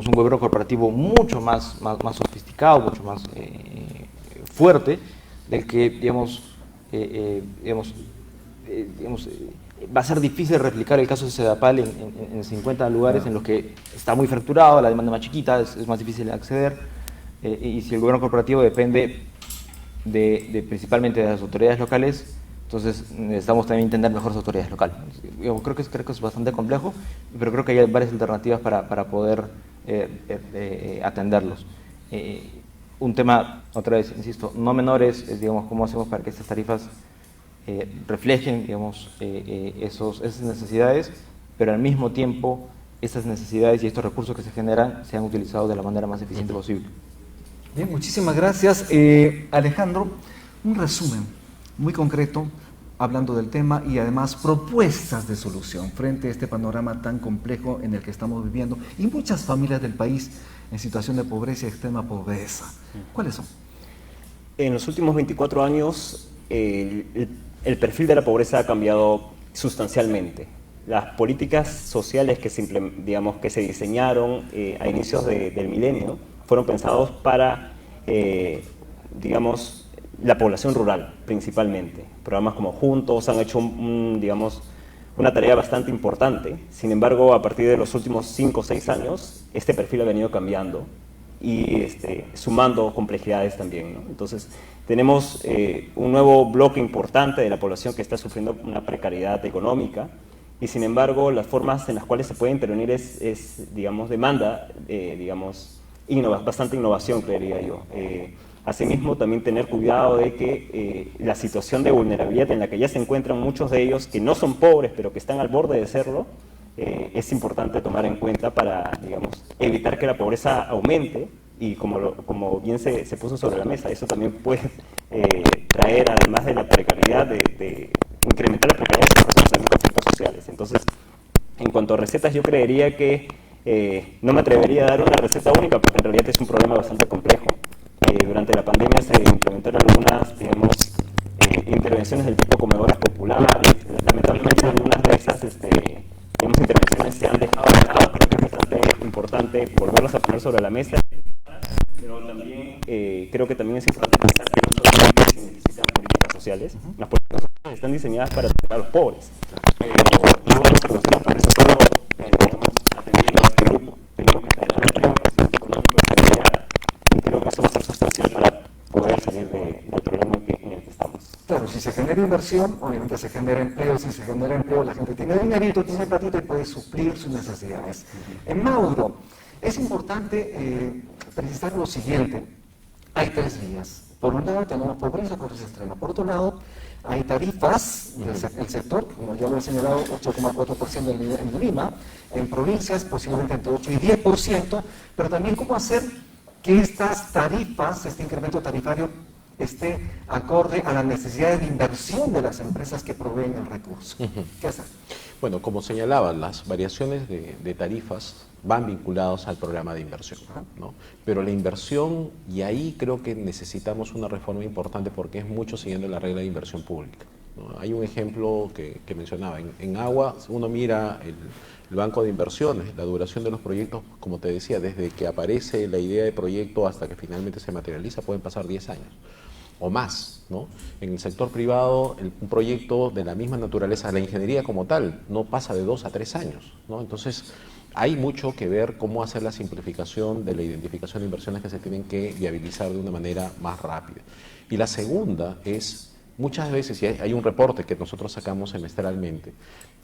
un gobierno corporativo mucho más sofisticado, mucho más fuerte, del que, digamos, va a ser difícil replicar el caso de Sedapal en 50 lugares en los que está muy fracturado, la demanda más chiquita, es más difícil de acceder, y si el gobierno corporativo depende principalmente de las autoridades locales, entonces necesitamos también entender mejor las autoridades locales. Yo creo que es bastante complejo, pero creo que hay varias alternativas para poder atenderlos. Un tema, otra vez, insisto, no menores, digamos, cómo hacemos para que estas tarifas reflejen, digamos, esas necesidades, pero al mismo tiempo esas necesidades y estos recursos que se generan sean utilizados de la manera más eficiente posible. Bien, muchísimas gracias. Alejandro, un resumen muy concreto, hablando del tema y además propuestas de solución frente a este panorama tan complejo en el que estamos viviendo y muchas familias del país en situación de pobreza y extrema pobreza. ¿Cuáles son? En los últimos 24 años, el perfil de la pobreza ha cambiado sustancialmente. Las políticas sociales que se diseñaron a inicios del milenio fueron pensados para, digamos, la población rural principalmente. Programas como Juntos han hecho, una tarea bastante importante. Sin embargo, a partir de los últimos 5 o 6 años, este perfil ha venido cambiando y sumando complejidades también, ¿no? Entonces, tenemos un nuevo bloque importante de la población que está sufriendo una precariedad económica y, sin embargo, las formas en las cuales se puede intervenir demanda, bastante innovación, creería yo. Asimismo, también tener cuidado de que la situación de vulnerabilidad en la que ya se encuentran muchos de ellos, que no son pobres, pero que están al borde de serlo, es importante tomar en cuenta para, digamos, evitar que la pobreza aumente y como bien se puso sobre la mesa, eso también puede traer, además de la precariedad, de incrementar la precariedad de las personas en conflictos sociales. Entonces, en cuanto a recetas, yo creería que no me atrevería a dar una receta única, porque en realidad es un problema bastante complejo. Durante la pandemia se implementaron algunas, intervenciones del tipo comedores populares. Lamentablemente, algunas de esas intervenciones se han dejado de lado. Creo que es bastante importante volverlas a poner sobre la mesa. Pero también creo que también es importante pensar que no solamente se necesitan políticas sociales. Las políticas sociales están diseñadas para atender a los pobres. No nos conocemos por eso solo atendiendo a este grupo. Tenemos que generar empleo, crecimiento económico de calidad. Y creo que eso va a ser sustancial para poder salir del problema en el que estamos. Claro, si se genera inversión, obviamente se genera empleo. Si se genera empleo, la gente tiene dinerito, tiene platito y puede suplir sus necesidades. En Mauro, es importante precisar lo siguiente. Hay 3 vías. Por un lado tenemos pobreza extrema. Por otro lado, hay tarifas del sector, como ya lo he señalado, 8,4% en Lima, en provincias posiblemente entre 8 y 10%, pero también cómo hacer que estas tarifas, este incremento tarifario, esté acorde a las necesidades de inversión de las empresas que proveen el recurso. ¿Qué hacer? Bueno, como señalaba, las variaciones de tarifas van vinculados al programa de inversión, ¿no? Pero la inversión, y ahí creo que necesitamos una reforma importante porque es mucho siguiendo la regla de inversión pública, ¿no? Hay un ejemplo que mencionaba. En agua, uno mira el banco de inversiones, la duración de los proyectos, como te decía, desde que aparece la idea de proyecto hasta que finalmente se materializa, pueden pasar 10 años o más, ¿no? En el sector privado, un proyecto de la misma naturaleza, la ingeniería como tal, no pasa de 2 a 3 años, ¿no? Entonces, hay mucho que ver cómo hacer la simplificación de la identificación de inversiones que se tienen que viabilizar de una manera más rápida. Y la segunda es, muchas veces, y hay un reporte que nosotros sacamos semestralmente,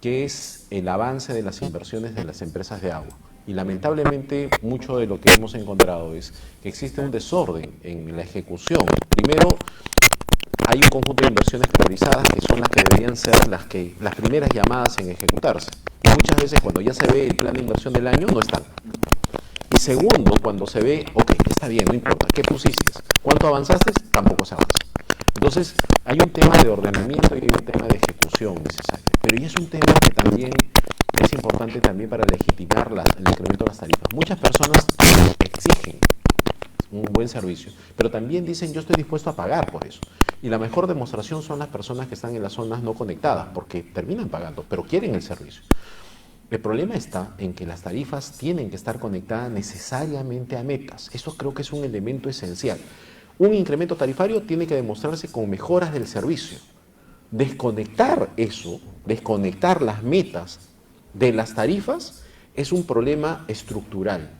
que es el avance de las inversiones de las empresas de agua. Y lamentablemente mucho de lo que hemos encontrado es que existe un desorden en la ejecución. Primero, hay un conjunto de inversiones priorizadas que son las que deberían ser las primeras llamadas en ejecutarse. Y muchas veces cuando ya se ve el plan de inversión del año, no están. Y segundo, cuando se ve, ok, está bien, no importa, ¿qué pusiste? ¿Cuánto avanzaste? Tampoco se avanza. Entonces, hay un tema de ordenamiento y hay un tema de ejecución necesario. Pero y es un tema que también es importante también para legitimar el incremento de las tarifas. Muchas personas exigen un buen servicio, pero también dicen yo estoy dispuesto a pagar por eso. Y la mejor demostración son las personas que están en las zonas no conectadas, porque terminan pagando, pero quieren el servicio. El problema está en que las tarifas tienen que estar conectadas necesariamente a metas. Eso creo que es un elemento esencial. Un incremento tarifario tiene que demostrarse con mejoras del servicio. Desconectar eso, desconectar las metas de las tarifas, es un problema estructural.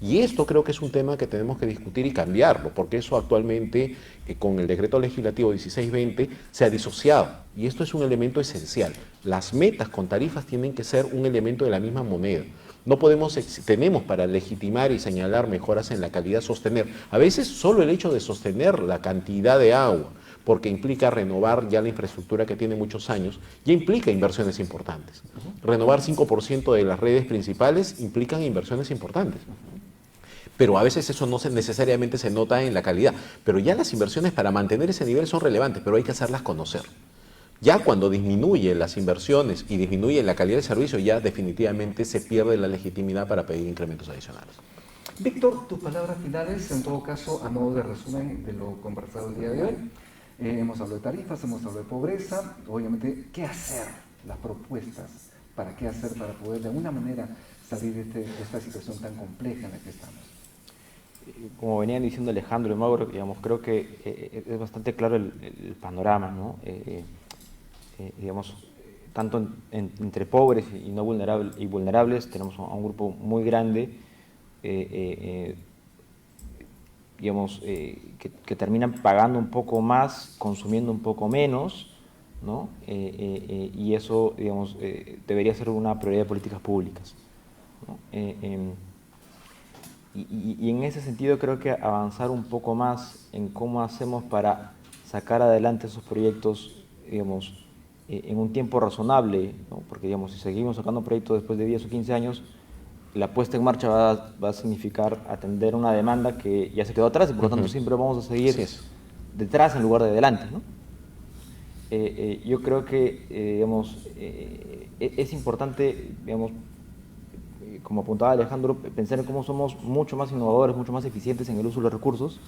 Y esto creo que es un tema que tenemos que discutir y cambiarlo, porque eso actualmente con el decreto legislativo 1620 se ha disociado. Y esto es un elemento esencial. Las metas con tarifas tienen que ser un elemento de la misma moneda. No tenemos para legitimar y señalar mejoras en la calidad, sostener. A veces solo el hecho de sostener la cantidad de agua, porque implica renovar ya la infraestructura que tiene muchos años, ya implica inversiones importantes. Renovar 5% de las redes principales implican inversiones importantes. Pero a veces eso no necesariamente se nota en la calidad. Pero ya las inversiones para mantener ese nivel son relevantes, pero hay que hacerlas conocer. Ya cuando disminuyen las inversiones y disminuye la calidad del servicio, ya definitivamente se pierde la legitimidad para pedir incrementos adicionales. Víctor, tus palabras finales, en todo caso, a modo de resumen de lo conversado el día de hoy. Hemos hablado de tarifas, hemos hablado de pobreza, obviamente, ¿qué hacer? Las propuestas, ¿para qué hacer para poder de alguna manera salir de esta situación tan compleja en la que estamos? Como venían diciendo Alejandro y Mauro, digamos, creo que es bastante claro el panorama, ¿no? Digamos, tanto entre pobres y no vulnerables tenemos a un grupo muy grande, digamos, que terminan pagando un poco más, consumiendo un poco menos, ¿no? Y eso, digamos, debería ser una prioridad de políticas públicas, ¿no? Y en ese sentido creo que avanzar un poco más en cómo hacemos para sacar adelante esos proyectos, digamos, en un tiempo razonable, ¿no? Porque, digamos, si seguimos sacando proyectos después de 10 o 15 años, la puesta en marcha va a significar atender una demanda que ya se quedó atrás y por lo tanto siempre vamos a seguir detrás en lugar de delante, ¿no? Yo creo que, digamos, es importante, digamos, como apuntaba Alejandro, pensar en cómo somos mucho más innovadores, mucho más eficientes en el uso de los recursos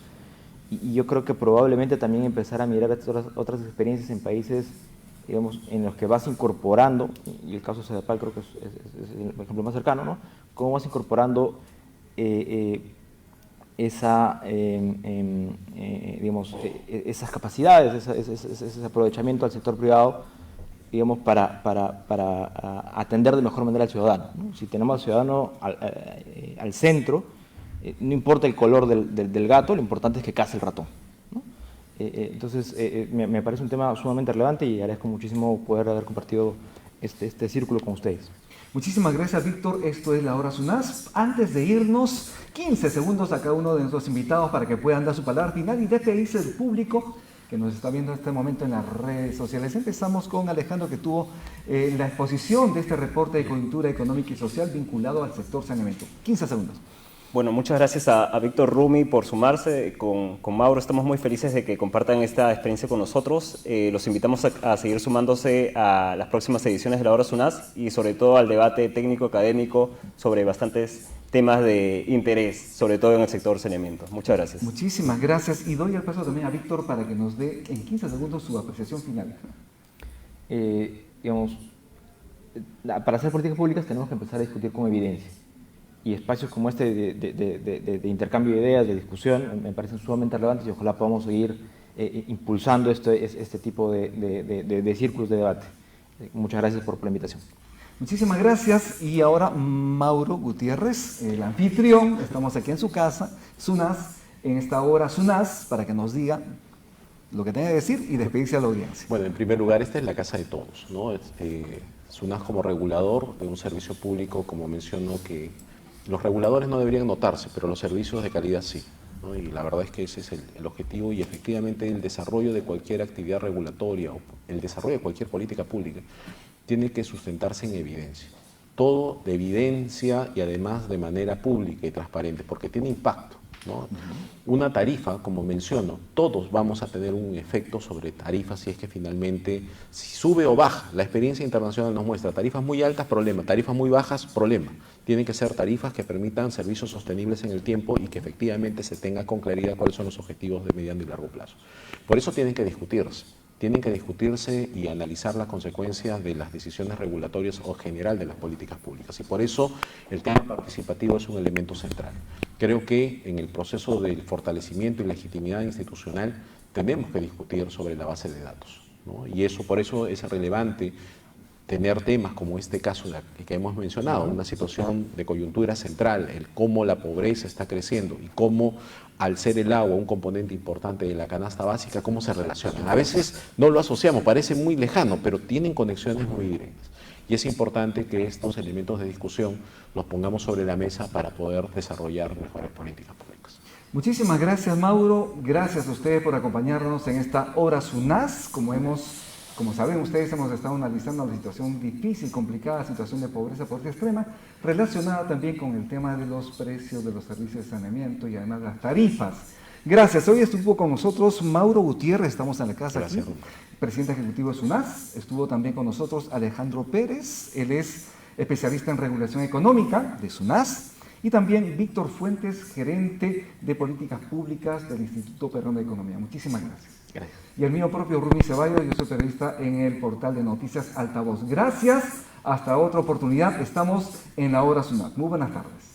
y yo creo que probablemente también empezar a mirar otras experiencias en países, digamos, en los que vas incorporando, y el caso de CEDAPAL creo que es el ejemplo más cercano, ¿no? Cómo vas incorporando digamos, esas capacidades, ese aprovechamiento al sector privado, digamos, para atender de mejor manera al ciudadano, ¿no? Si tenemos al ciudadano al centro, no importa el color del gato, lo importante es que case el ratón, ¿no? Entonces, me parece un tema sumamente relevante y agradezco muchísimo poder haber compartido este círculo con ustedes. Muchísimas gracias, Víctor. Esto es La Hora SUNAS. Antes de irnos, 15 segundos a cada uno de nuestros invitados para que puedan dar su palabra final y despedirse del público que nos está viendo en este momento en las redes sociales. Empezamos con Alejandro, que tuvo la exposición de este reporte de coyuntura económica y social vinculado al sector saneamiento. 15 segundos. Bueno, muchas gracias a Víctor Rumi por sumarse. Con Mauro estamos muy felices de que compartan esta experiencia con nosotros. Los invitamos a seguir sumándose a las próximas ediciones de La Hora SUNAS y sobre todo al debate técnico-académico sobre bastantes temas de interés, sobre todo en el sector saneamiento. Muchas gracias. Muchísimas gracias y doy el paso también a Víctor para que nos dé en 15 segundos su apreciación final. digamos, para hacer políticas públicas tenemos que empezar a discutir con evidencia. Y espacios como este de intercambio de ideas, de discusión, me parecen sumamente relevantes y ojalá podamos seguir impulsando este tipo de círculos de debate. Muchas gracias por la invitación. Muchísimas gracias. Y ahora Mauro Gutiérrez, el anfitrión. Estamos aquí en su casa, SUNAS, en esta hora SUNAS, para que nos diga lo que tenga que decir y despedirse a la audiencia. Bueno, en primer lugar, esta es la casa de todos, ¿no? SUNAS como regulador de un servicio público, como menciono, que los reguladores no deberían notarse, pero los servicios de calidad sí, ¿no? Y la verdad es que ese es el objetivo, y efectivamente el desarrollo de cualquier actividad regulatoria o el desarrollo de cualquier política pública tiene que sustentarse en evidencia. Todo de evidencia y además de manera pública y transparente, porque tiene impacto, ¿no? Una tarifa, como menciono, todos vamos a tener un efecto sobre tarifas si es que finalmente, si sube o baja, la experiencia internacional nos muestra tarifas muy altas, problema, tarifas muy bajas, problema. Tienen que ser tarifas que permitan servicios sostenibles en el tiempo y que efectivamente se tenga con claridad cuáles son los objetivos de mediano y largo plazo. Por eso tienen que discutirse y analizar las consecuencias de las decisiones regulatorias o general de las políticas públicas. Y por eso el tema participativo es un elemento central. Creo que en el proceso del fortalecimiento y legitimidad institucional tenemos que discutir sobre la base de datos, ¿no? Y por eso es relevante tener temas como este caso que hemos mencionado, una situación de coyuntura central, el cómo la pobreza está creciendo y cómo, al ser el agua un componente importante de la canasta básica, cómo se relacionan. A veces no lo asociamos, parece muy lejano, pero tienen conexiones muy directas. Y es importante que estos elementos de discusión los pongamos sobre la mesa para poder desarrollar mejores políticas públicas. Muchísimas gracias, Mauro. Gracias a ustedes por acompañarnos en esta hora SUNAS. Como saben ustedes, hemos estado analizando la situación difícil, complicada, situación de pobreza extrema, relacionada también con el tema de los precios de los servicios de saneamiento y además las tarifas. Gracias. Hoy estuvo con nosotros Mauro Gutiérrez, estamos en la casa aquí, presidente ejecutivo de SUNAS. Estuvo también con nosotros Alejandro Pérez, él es especialista en regulación económica de SUNAS, y también Víctor Fuentes, gerente de políticas públicas del Instituto Peruano de Economía. Muchísimas gracias. Gracias. Y el mío propio, Rumi Ceballos, yo soy periodista en el portal de noticias Altavoz. Gracias, hasta otra oportunidad. Estamos en la hora SUNAS. Muy buenas tardes.